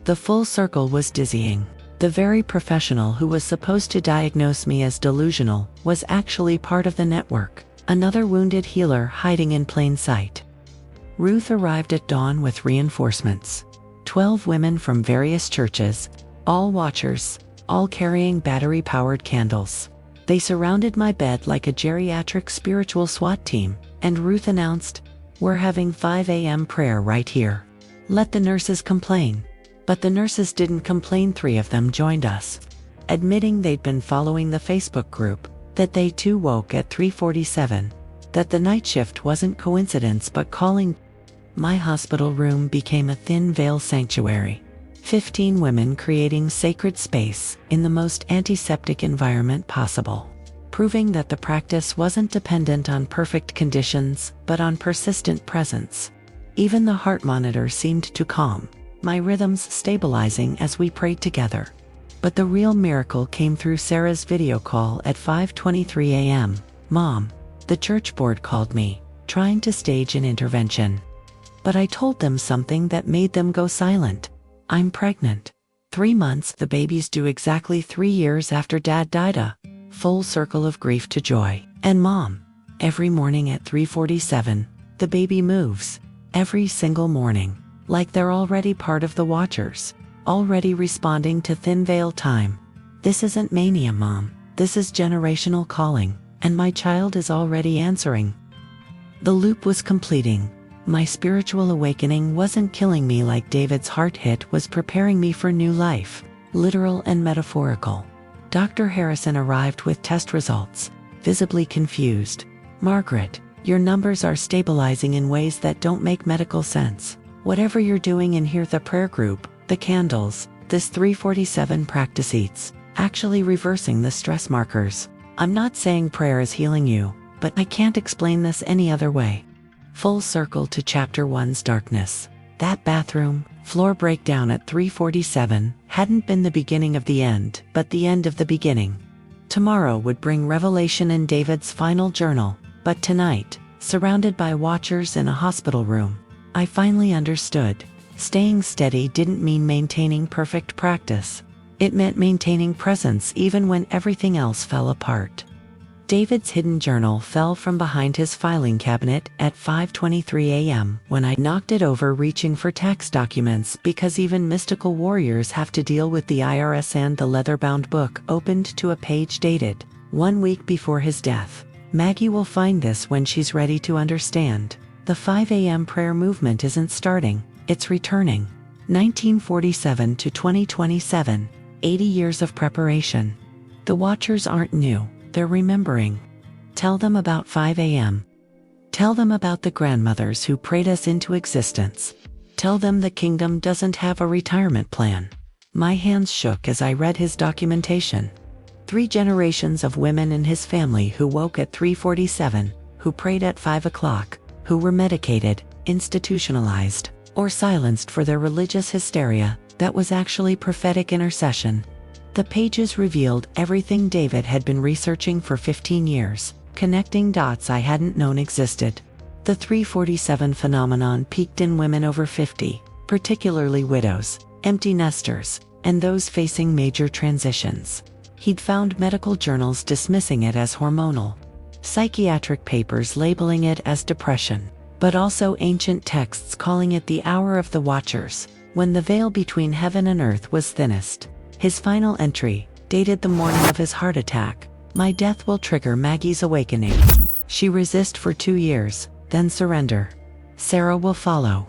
The full circle was dizzying. The very professional who was supposed to diagnose me as delusional was actually part of the network, another wounded healer hiding in plain sight. Ruth arrived at dawn with reinforcements. 12 women from various churches, all watchers, all carrying battery-powered candles. They surrounded my bed like a geriatric spiritual SWAT team, and Ruth announced, "We're having 5 a.m. prayer right here. Let the nurses complain." But the nurses didn't complain. 3 of them joined us, admitting they'd been following the Facebook group, that they too woke at 3:47, that the night shift wasn't coincidence but calling. My hospital room became a thin veil sanctuary. 15 women creating sacred space in the most antiseptic environment possible, proving that the practice wasn't dependent on perfect conditions, but on persistent presence. Even the heart monitor seemed to calm, my rhythms stabilizing as we prayed together. But the real miracle came through Sarah's video call at 5:23 a.m. "Mom, the church board called me, trying to stage an intervention. But I told them something that made them go silent. I'm pregnant. 3 months, the baby's due exactly 3 years after Dad died. Full circle of grief to joy. And Mom, every morning at 3:47, the baby moves. Every single morning. Like they're already part of the Watchers. Already responding to thin veil time. This isn't mania, Mom. This is generational calling. And my child is already answering." The loop was completing. My spiritual awakening wasn't killing me like David's heart hit was preparing me for new life, literal and metaphorical. Dr. Harrison arrived with test results, visibly confused. "Margaret, your numbers are stabilizing in ways that don't make medical sense. Whatever you're doing in here, the prayer group, the candles, this 3:47 practice eats, actually reversing the stress markers. I'm not saying prayer is healing you, but I can't explain this any other way." Full circle to chapter 1's darkness. That bathroom floor breakdown at 3:47 hadn't been the beginning of the end, but the end of the beginning. Tomorrow would bring revelation in David's final journal, but tonight, surrounded by Watchers in a hospital room, I finally understood. Staying steady didn't mean maintaining perfect practice. It meant maintaining presence even when everything else fell apart. David's hidden journal fell from behind his filing cabinet at 5:23 a.m. when I knocked it over reaching for tax documents, because even mystical warriors have to deal with the IRS, and the leather-bound book opened to a page dated 1 week before his death. "Maggie will find this when she's ready to understand. The 5 a.m. prayer movement isn't starting, it's returning." 1947 to 2027, 80 years of preparation. The Watchers aren't new. They're remembering. Tell them about 5 a.m. Tell them about the grandmothers who prayed us into existence. Tell them the kingdom doesn't have a retirement plan. My hands shook as I read his documentation. 3 generations of women in his family who woke at 3:47, who prayed at 5 o'clock, who were medicated, institutionalized, or silenced for their religious hysteria that was actually prophetic intercession. The pages revealed everything David had been researching for 15 years, connecting dots I hadn't known existed. The 3:47 phenomenon peaked in women over 50, particularly widows, empty nesters, and those facing major transitions. He'd found medical journals dismissing it as hormonal, psychiatric papers labeling it as depression, but also ancient texts calling it the hour of the Watchers, when the veil between heaven and earth was thinnest. His final entry, dated the morning of his heart attack: "My death will trigger Maggie's awakening. She resist for 2 years, then surrender. Sarah will follow.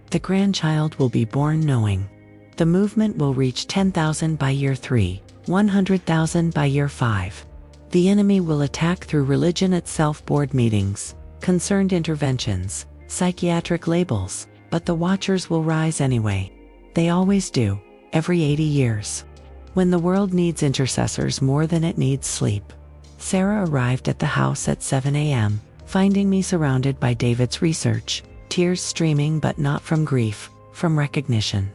The grandchild will be born knowing. The movement will reach 10,000 by year 3, 100,000 by year 5. The enemy will attack through religion itself, board meetings, concerned interventions, psychiatric labels, but the Watchers will rise anyway. They always do, every 80 years. When the world needs intercessors more than it needs sleep." Sarah arrived at the house at 7 a.m., finding me surrounded by David's research, tears streaming, but not from grief, from recognition.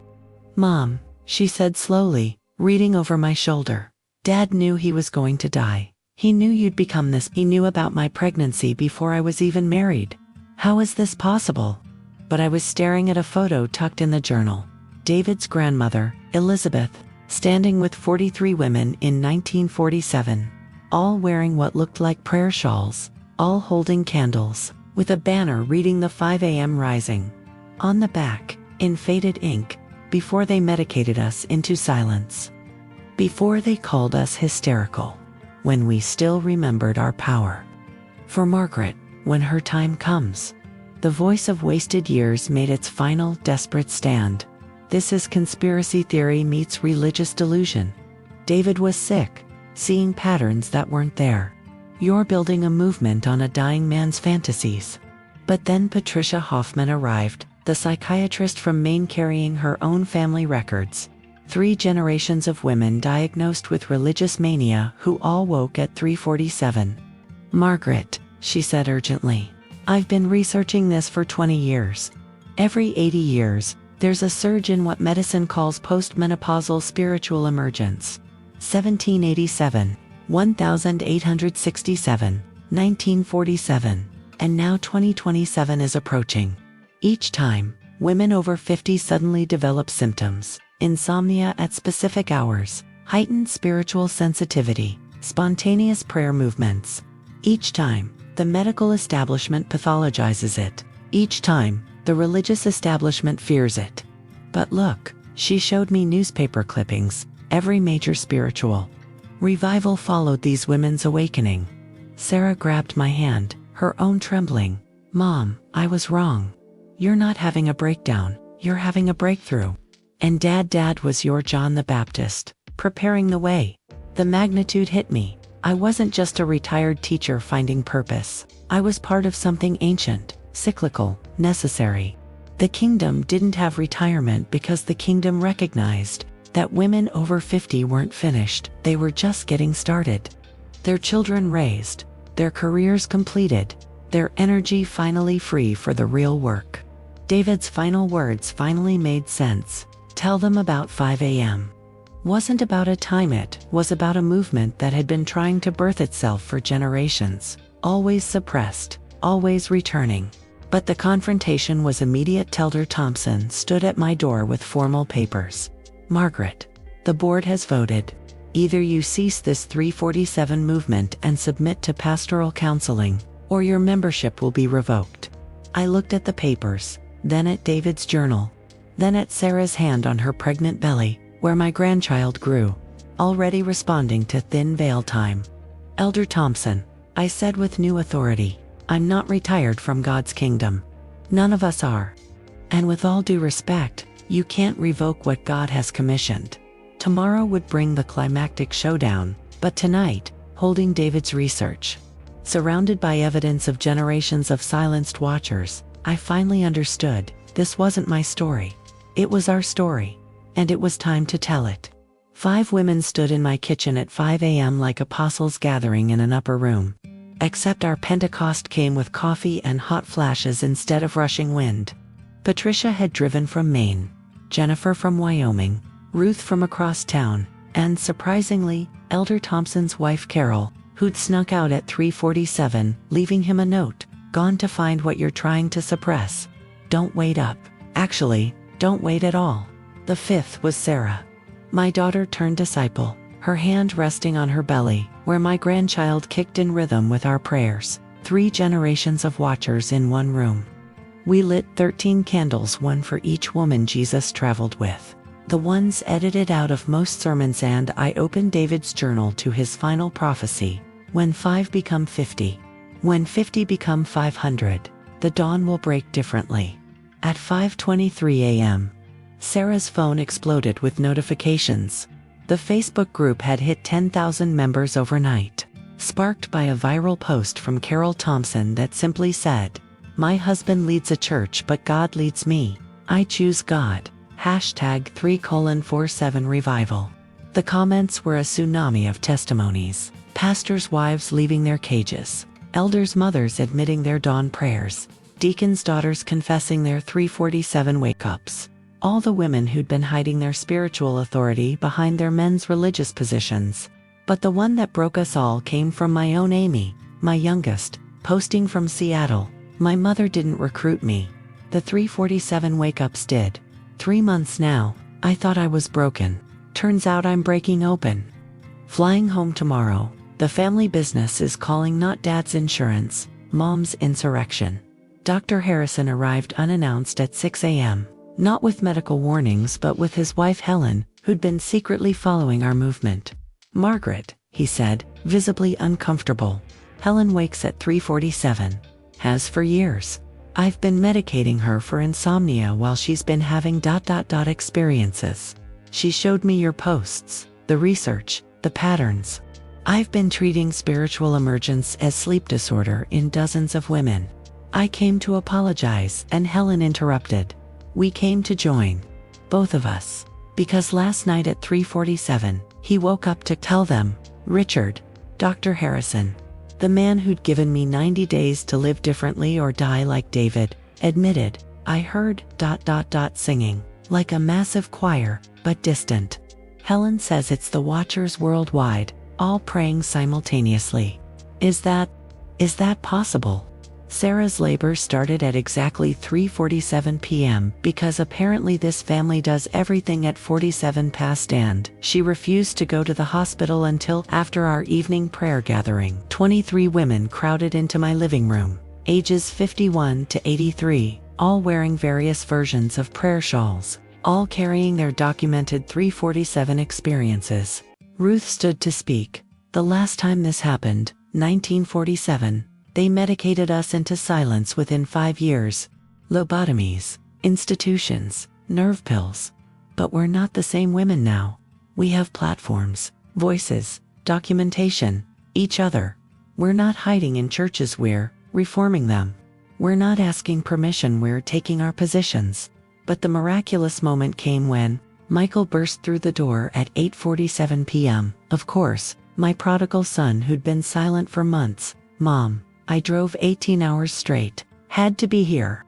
"Mom," she said slowly, reading over my shoulder, "Dad knew he was going to die. He knew you'd become this. He knew about my pregnancy before I was even married. How is this possible?" But I was staring at a photo tucked in the journal. David's grandmother, Elizabeth, standing with 43 women in 1947, all wearing what looked like prayer shawls, all holding candles, with a banner reading the 5 a.m. rising. On the back, in faded ink, "Before they medicated us into silence. Before they called us hysterical. when we still remembered our power. For Margaret, when her time comes, the voice of wasted years made its final, desperate stand. This is conspiracy theory meets religious delusion. David was sick, seeing patterns that weren't there. You're building a movement on a dying man's fantasies. But then Patricia Hoffman arrived, the psychiatrist from Maine carrying her own family records. 3 generations of women diagnosed with religious mania who all woke at 3:47. "Margaret," she said urgently, "I've been researching this for 20 years. Every 80 years, there's a surge in what medicine calls postmenopausal spiritual emergence. 1787, 1867, 1947, and now 2027 is approaching. Each time, women over 50 suddenly develop symptoms, insomnia at specific hours, heightened spiritual sensitivity, spontaneous prayer movements. Each time, the medical establishment pathologizes it. Each time, the religious establishment fears it. But look," she showed me newspaper clippings, "every major spiritual revival followed these women's awakening." Sarah grabbed my hand, her own trembling. "Mom, I was wrong. You're not having a breakdown, you're having a breakthrough. And Dad was your John the Baptist, preparing the way." The magnitude hit me. I wasn't just a retired teacher finding purpose. I was part of something ancient, cyclical, necessary. The kingdom didn't have retirement because the kingdom recognized that women over 50 weren't finished, they were just getting started. Their children raised, their careers completed, their energy finally free for the real work. David's final words finally made sense. Tell them about 5 a.m. Wasn't about a time, it was about a movement that had been trying to birth itself for generations, always suppressed, always returning. But the confrontation was immediate. Elder Thompson stood at my door with formal papers. "Margaret, the board has voted. Either you cease this 347 movement and submit to pastoral counseling, or your membership will be revoked." I looked at the papers, then at David's journal, then at Sarah's hand on her pregnant belly, where my grandchild grew, already responding to thin veil time. "Elder Thompson," I said with new authority, "I'm not retired from God's kingdom. None of us are. And with all due respect, you can't revoke what God has commissioned." Tomorrow would bring the climactic showdown, but tonight, holding David's research, surrounded by evidence of generations of silenced watchers, I finally understood this wasn't my story. It was our story, and it was time to tell it. 5 women stood in my kitchen at 5 a.m. like apostles gathering in an upper room. Except our Pentecost came with coffee and hot flashes instead of rushing wind. Patricia had driven from Maine, Jennifer from Wyoming, Ruth from across town, and surprisingly, Elder Thompson's wife Carol, who'd snuck out at 3:47, leaving him a note, "Gone to find what you're trying to suppress. Don't wait up. Actually, don't wait at all." The 5th was Sarah. My daughter turned disciple, her hand resting on her belly, where my grandchild kicked in rhythm with our prayers. 3 generations of watchers in one room. We lit 13 candles, one for each woman Jesus traveled with. The ones edited out of most sermons, and I opened David's journal to his final prophecy. When 5 become 50. When 50 become 500, the dawn will break differently. At 5:23 a.m., Sarah's phone exploded with notifications. The Facebook group had hit 10,000 members overnight, sparked by a viral post from Carol Thompson that simply said, "My husband leads a church, but God leads me. I choose God. #3:47 revival." The comments were a tsunami of testimonies. Pastors' wives leaving their cages, elders' mothers admitting their dawn prayers, deacons' daughters confessing their 347 wake-ups. All the women who'd been hiding their spiritual authority behind their men's religious positions. But the one that broke us all came from my own Amy, my youngest, posting from Seattle. "My mother didn't recruit me. The 347 wake-ups did. 3 months now, I thought I was broken. Turns out I'm breaking open. Flying home tomorrow, the family business is calling not Dad's insurance, Mom's insurrection." Dr. Harrison arrived unannounced at 6 a.m., not with medical warnings but with his wife Helen, who'd been secretly following our movement. "Margaret," he said, visibly uncomfortable. Helen wakes at 3:47. Has for years. I've been medicating her for insomnia while she's been having experiences. She showed me your posts, the research, the patterns. I've been treating spiritual emergence as sleep disorder in dozens of women. I came to apologize, and Helen interrupted. We came to join. Both of us. Because last night at 3:47, he woke up to tell them, Richard, Dr. Harrison, the man who'd given me 90 days to live differently or die like David, admitted, I heard ... singing, like a massive choir, but distant. Helen says it's the watchers worldwide, all praying simultaneously. Is that possible? Sarah's labor started at exactly 3:47 p.m. because apparently this family does everything at 47 past, and she refused to go to the hospital until after our evening prayer gathering. 23 women crowded into my living room, ages 51 to 83, all wearing various versions of prayer shawls, all carrying their documented 3:47 experiences. Ruth stood to speak. The last time this happened, 1947, they medicated us into silence within 5 years. Lobotomies, institutions, nerve pills. But we're not the same women now. We have platforms, voices, documentation, each other. We're not hiding in churches, we're reforming them. We're not asking permission, we're taking our positions. But the miraculous moment came when Michael burst through the door at 8:47 p.m. Of course, my prodigal son who'd been silent for months. Mom, I drove 18 hours straight. Had to be here.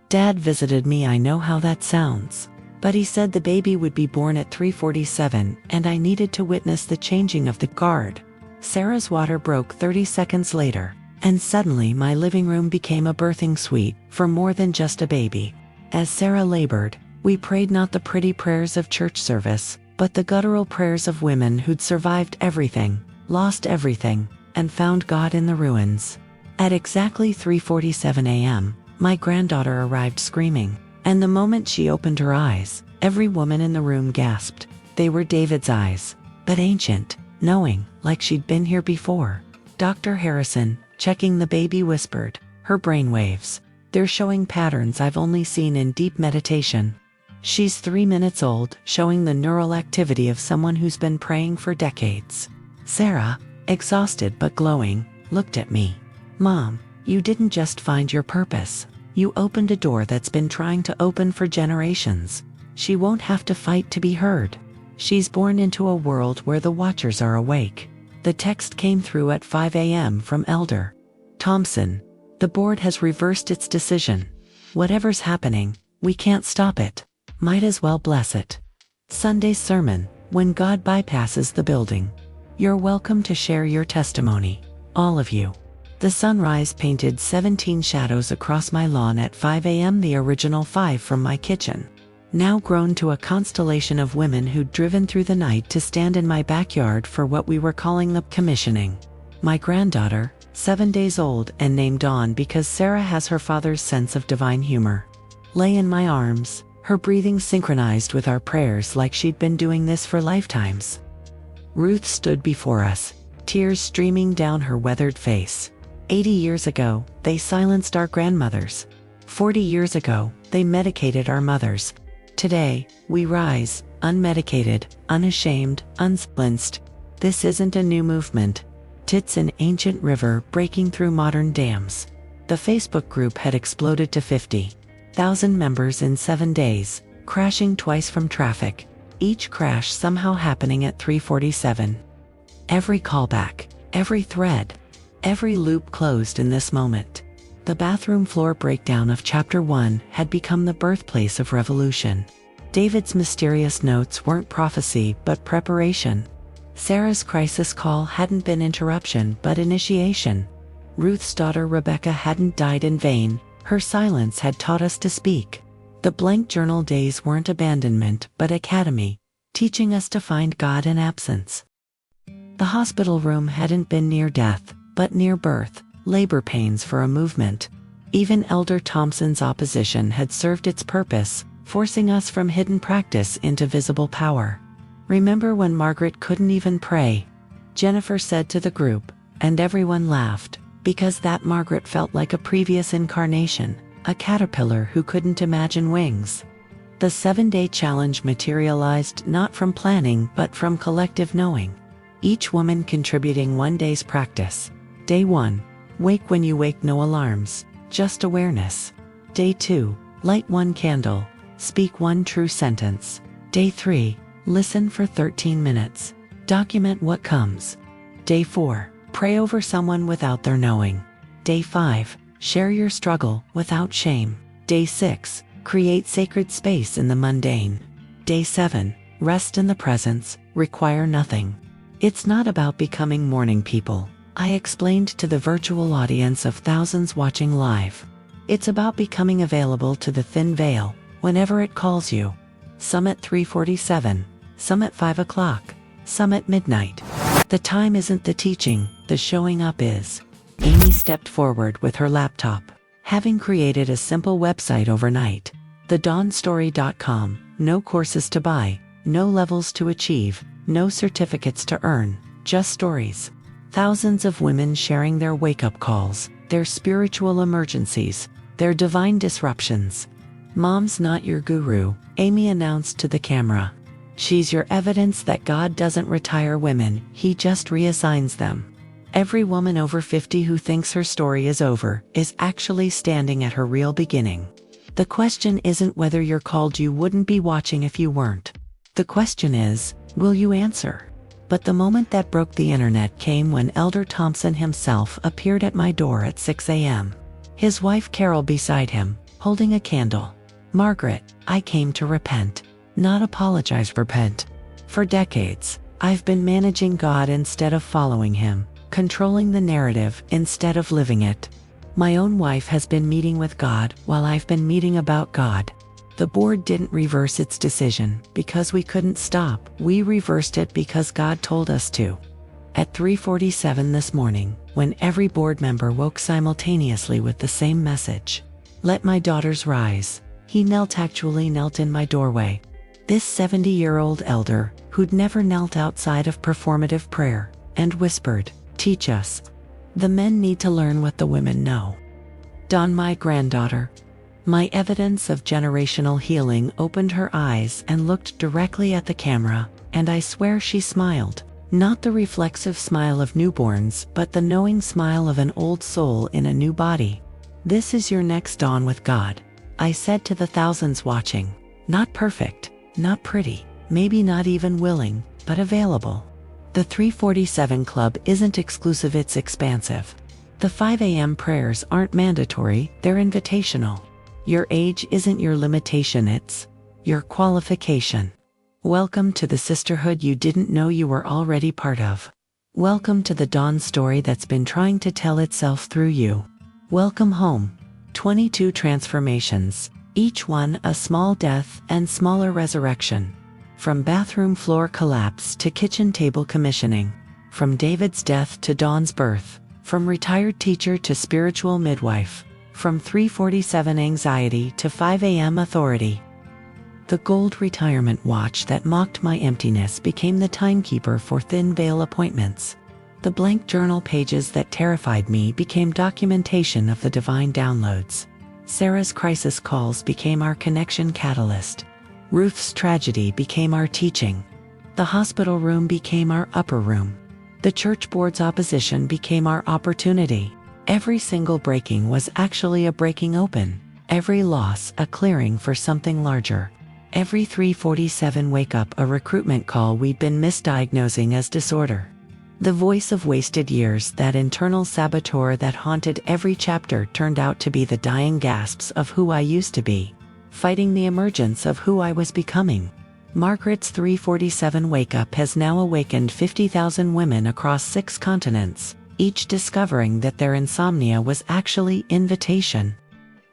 Dad visited me, I know how that sounds. But he said the baby would be born at 3:47 and I needed to witness the changing of the guard. Sarah's water broke 30 seconds later, and suddenly my living room became a birthing suite for more than just a baby. As Sarah labored, we prayed not the pretty prayers of church service, but the guttural prayers of women who'd survived everything, lost everything, and found God in the ruins. At exactly 3:47 a.m., my granddaughter arrived screaming, and the moment she opened her eyes, every woman in the room gasped. They were David's eyes, but ancient, knowing, like she'd been here before. Dr. Harrison, checking the baby, whispered, her brainwaves. They're showing patterns I've only seen in deep meditation. She's 3 minutes old, showing the neural activity of someone who's been praying for decades. Sarah, exhausted but glowing, looked at me. Mom, you didn't just find your purpose. You opened a door that's been trying to open for generations. She won't have to fight to be heard. She's born into a world where the watchers are awake. The text came through at 5 a.m. from Elder Thompson. The board has reversed its decision. Whatever's happening, we can't stop it. Might as well bless it. Sunday's sermon, when God bypasses the building. You're welcome to share your testimony. All of you. The sunrise painted 17 shadows across my lawn at 5 a.m., the original 5 from my kitchen. Now grown to a constellation of women who'd driven through the night to stand in my backyard for what we were calling the commissioning. My granddaughter, 7 days old and named Dawn because Sarah has her father's sense of divine humor, lay in my arms, her breathing synchronized with our prayers like she'd been doing this for lifetimes. Ruth stood before us, tears streaming down her weathered face. 80 years ago, they silenced our grandmothers. 40 years ago, they medicated our mothers. Today, we rise, unmedicated, unashamed, unsilenced. This isn't a new movement. It's an ancient river breaking through modern dams. The Facebook group had exploded to 50,000 members in 7 days, crashing twice from traffic. Each crash somehow happening at 3:47. Every callback, every thread, every loop closed in this moment. The bathroom floor breakdown of Chapter 1 had become the birthplace of revolution. David's mysterious notes weren't prophecy but preparation. Sarah's crisis call hadn't been interruption but initiation. Ruth's daughter Rebecca hadn't died in vain, her silence had taught us to speak. The blank journal days weren't abandonment but academy, teaching us to find God in absence. The hospital room hadn't been near death, but near birth, labor pains for a movement. Even Elder Thompson's opposition had served its purpose, forcing us from hidden practice into visible power. Remember when Margaret couldn't even pray? Jennifer said to the group, and everyone laughed, because that Margaret felt like a previous incarnation, a caterpillar who couldn't imagine wings. The 7-day challenge materialized not from planning but from collective knowing. Each woman contributing 1 day's practice. Day 1. Wake when you wake, no alarms, just awareness. Day 2. Light 1 candle, speak 1 true sentence. Day 3. Listen for 13 minutes. Document what comes. Day 4. Pray over someone without their knowing. Day 5. Share your struggle without shame. Day 6. Create sacred space in the mundane. Day 7. Rest in the presence, require nothing. It's not about becoming morning people, I explained to the virtual audience of thousands watching live. It's about becoming available to the thin veil, whenever it calls you. Some at 3:47, some at 5 o'clock, some at midnight. The time isn't the teaching, the showing up is. Amy stepped forward with her laptop, having created a simple website overnight. TheDawnStory.com, no courses to buy, no levels to achieve, no certificates to earn, just stories. Thousands of women sharing their wake-up calls, their spiritual emergencies, their divine disruptions. Mom's not your guru, Amy announced to the camera. She's your evidence that God doesn't retire women, He just reassigns them. Every woman over 50 who thinks her story is over is actually standing at her real beginning. The question isn't whether you're called, you wouldn't be watching if you weren't. The question is, will you answer? But the moment that broke the internet came when Elder Thompson himself appeared at my door at 6 a.m. His wife Carol beside him, holding a candle. Margaret, I came to repent. Not apologize, repent. For decades, I've been managing God instead of following Him, controlling the narrative instead of living it. My own wife has been meeting with God while I've been meeting about God. The board didn't reverse its decision because we couldn't stop, we reversed it because God told us to. At 3:47 this morning, when every board member woke simultaneously with the same message, let my daughters rise, he actually knelt in my doorway. This 70-year-old elder, who'd never knelt outside of performative prayer, and whispered, teach us. The men need to learn what the women know. Dawn, my granddaughter. My evidence of generational healing, opened her eyes and looked directly at the camera, and I swear she smiled. Not the reflexive smile of newborns, but the knowing smile of an old soul in a new body. This is your next dawn with God, I said to the thousands watching. Not perfect, not pretty, maybe not even willing, but available. The 3:47 Club isn't exclusive, it's expansive. The 5 a.m. prayers aren't mandatory, they're invitational. Your age isn't your limitation, it's your qualification. Welcome to the sisterhood you didn't know you were already part of. Welcome to the dawn story that's been trying to tell itself through you. Welcome home. 22 transformations, each one a small death and smaller resurrection. From bathroom floor collapse to kitchen table commissioning. From David's death to Dawn's birth. From retired teacher to spiritual midwife. From 3:47 anxiety to 5 a.m. authority. The gold retirement watch that mocked my emptiness became the timekeeper for thin veil appointments. The blank journal pages that terrified me became documentation of the divine downloads. Sarah's crisis calls became our connection catalyst. Ruth's tragedy became our teaching. The hospital room became our upper room. The church board's opposition became our opportunity. Every single breaking was actually a breaking open. Every loss a clearing for something larger. Every 3:47 wake up a recruitment call we'd been misdiagnosing as disorder. The voice of wasted years, that internal saboteur that haunted every chapter, turned out to be the dying gasps of who I used to be. Fighting the emergence of who I was becoming. Margaret's 3:47 wake-up has now awakened 50,000 women across 6 continents, each discovering that their insomnia was actually invitation.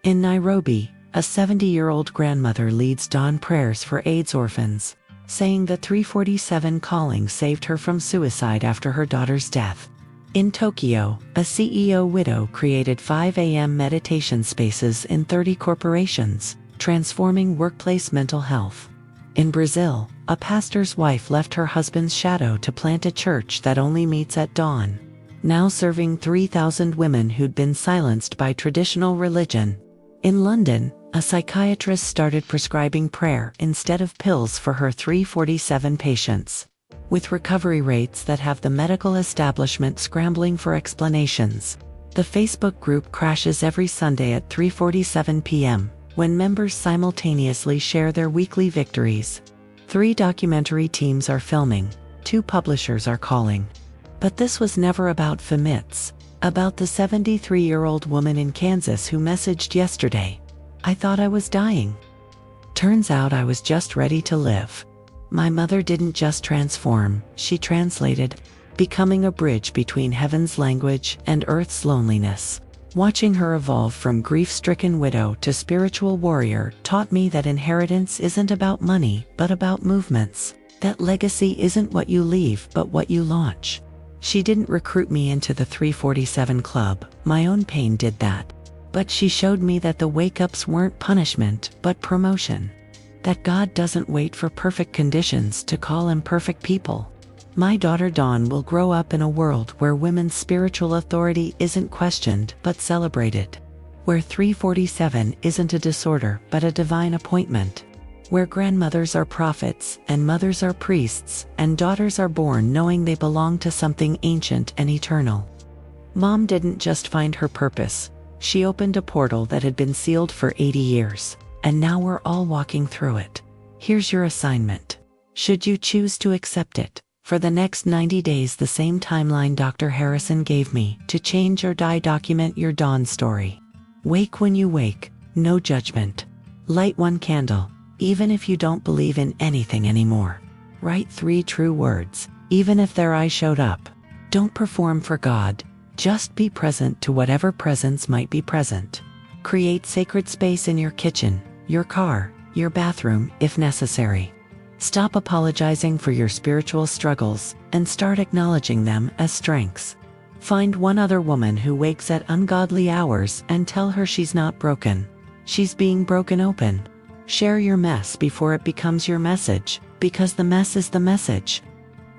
In Nairobi, a 70-year-old grandmother leads dawn prayers for AIDS orphans, saying the 3:47 calling saved her from suicide after her daughter's death. In Tokyo, a CEO widow created 5 a.m. meditation spaces in 30 corporations, transforming workplace mental health. In Brazil, a pastor's wife left her husband's shadow to plant a church that only meets at dawn, now serving 3,000 women who'd been silenced by traditional religion. In London, a psychiatrist started prescribing prayer instead of pills for her 347 patients, with recovery rates that have the medical establishment scrambling for explanations. The Facebook group crashes every Sunday at 3:47 p.m., when members simultaneously share their weekly victories. 3 documentary teams are filming, 2 publishers are calling. But this was never about FEMITS, about the 73-year-old woman in Kansas who messaged yesterday, "I thought I was dying. Turns out I was just ready to live." My mother didn't just transform, she translated, becoming a bridge between heaven's language and earth's loneliness. Watching her evolve from grief-stricken widow to spiritual warrior taught me that inheritance isn't about money, but about movements. That legacy isn't what you leave, but what you launch. She didn't recruit me into the 347 Club, my own pain did that. But she showed me that the wake-ups weren't punishment, but promotion. That God doesn't wait for perfect conditions to call imperfect people. My daughter Dawn will grow up in a world where women's spiritual authority isn't questioned but celebrated. Where 347 isn't a disorder but a divine appointment. Where grandmothers are prophets and mothers are priests and daughters are born knowing they belong to something ancient and eternal. Mom didn't just find her purpose, she opened a portal that had been sealed for 80 years, and now we're all walking through it. Here's your assignment. Should you choose to accept it, for the next 90 days the same timeline Dr. Harrison gave me, to change or die, document your dawn story. Wake when you wake, no judgment. Light 1 candle, even if you don't believe in anything anymore. Write 3 true words, even if their eye showed up. Don't perform for God, just be present to whatever presence might be present. Create sacred space in your kitchen, your car, your bathroom, if necessary. Stop apologizing for your spiritual struggles and start acknowledging them as strengths. Find one other woman who wakes at ungodly hours and tell her she's not broken. She's being broken open. Share your mess before it becomes your message, because the mess is the message.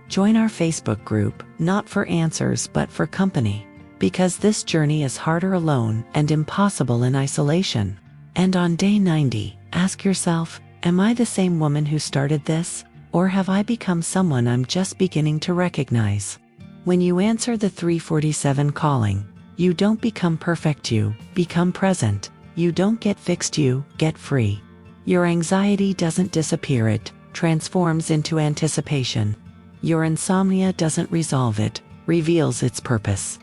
Join our Facebook group, not for answers but for company, because this journey is harder alone and impossible in isolation. And on day 90, ask yourself, am I the same woman who started this, or have I become someone I'm just beginning to recognize? When you answer the 347 calling, you don't become perfect, you become present. You don't get fixed, you get free. Your anxiety doesn't disappear, it transforms into anticipation. Your insomnia doesn't resolve, it reveals its purpose.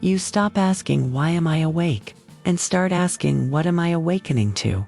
You stop asking, why am I awake? And start asking, what am I awakening to?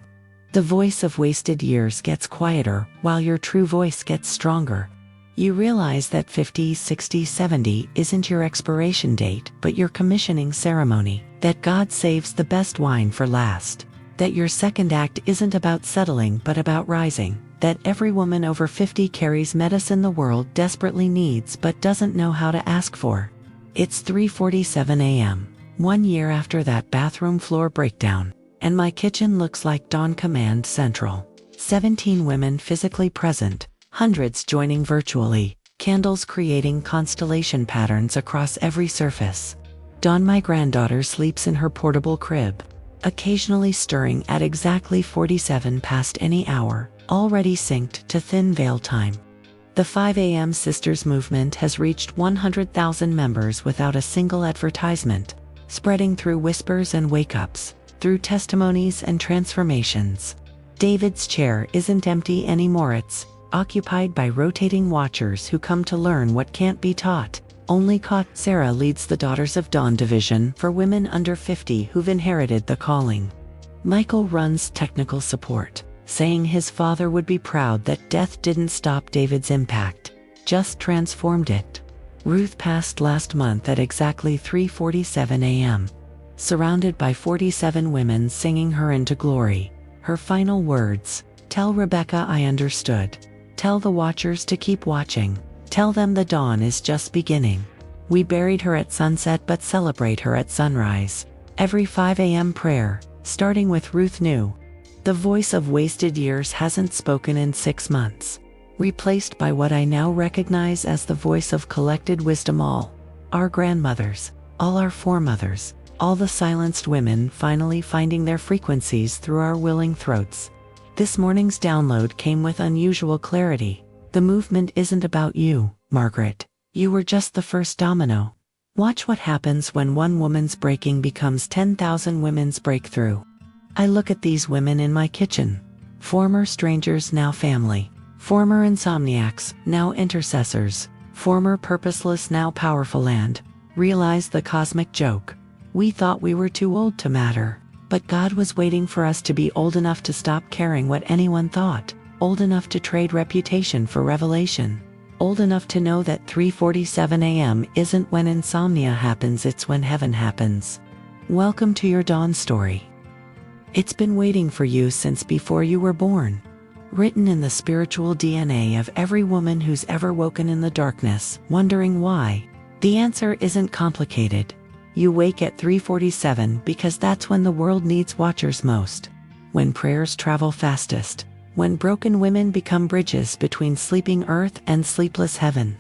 The voice of wasted years gets quieter, while your true voice gets stronger. You realize that 50, 60, 70 isn't your expiration date, but your commissioning ceremony. That God saves the best wine for last. That your second act isn't about settling but about rising. That every woman over 50 carries medicine the world desperately needs but doesn't know how to ask for. It's 3:47 a.m., 1 year after that bathroom floor breakdown, and my kitchen looks like Dawn Command Central. 17 women physically present, hundreds joining virtually, candles creating constellation patterns across every surface. Dawn, my granddaughter, sleeps in her portable crib, occasionally stirring at exactly 47 past any hour, already synced to thin veil time. The 5 a.m. Sisters movement has reached 100,000 members without a single advertisement, spreading through whispers and wake-ups, through testimonies and transformations. David's chair isn't empty anymore, it's occupied by rotating watchers who come to learn what can't be taught, only caught. Sarah leads the Daughters of Dawn division for women under 50 who've inherited the calling. Michael runs technical support, saying his father would be proud that death didn't stop David's impact, just transformed it. Ruth passed last month at exactly 3:47 a.m., surrounded by 47 women singing her into glory. Her final words, "Tell Rebecca I understood. Tell the watchers to keep watching. Tell them the dawn is just beginning." We buried her at sunset but celebrate her at sunrise. Every 5 a.m. prayer, starting with Ruth knew. The voice of wasted years hasn't spoken in 6 months, replaced by what I now recognize as the voice of collected wisdom. All our grandmothers, all our foremothers, all the silenced women finally finding their frequencies through our willing throats. This morning's download came with unusual clarity. The movement isn't about you, Margaret. You were just the first domino. Watch what happens when one woman's breaking becomes 10,000 women's breakthrough. I look at these women in my kitchen. Former strangers, now family. Former insomniacs, now intercessors. Former purposeless, now powerful, and realize the cosmic joke. We thought we were too old to matter, but God was waiting for us to be old enough to stop caring what anyone thought, old enough to trade reputation for revelation, old enough to know that 3:47 a.m. isn't when insomnia happens, it's when heaven happens. Welcome to your dawn story. It's been waiting for you since before you were born. Written in the spiritual DNA of every woman who's ever woken in the darkness, wondering why. The answer isn't complicated. You wake at 3:47 because that's when the world needs watchers most. When prayers travel fastest. When broken women become bridges between sleeping earth and sleepless heaven.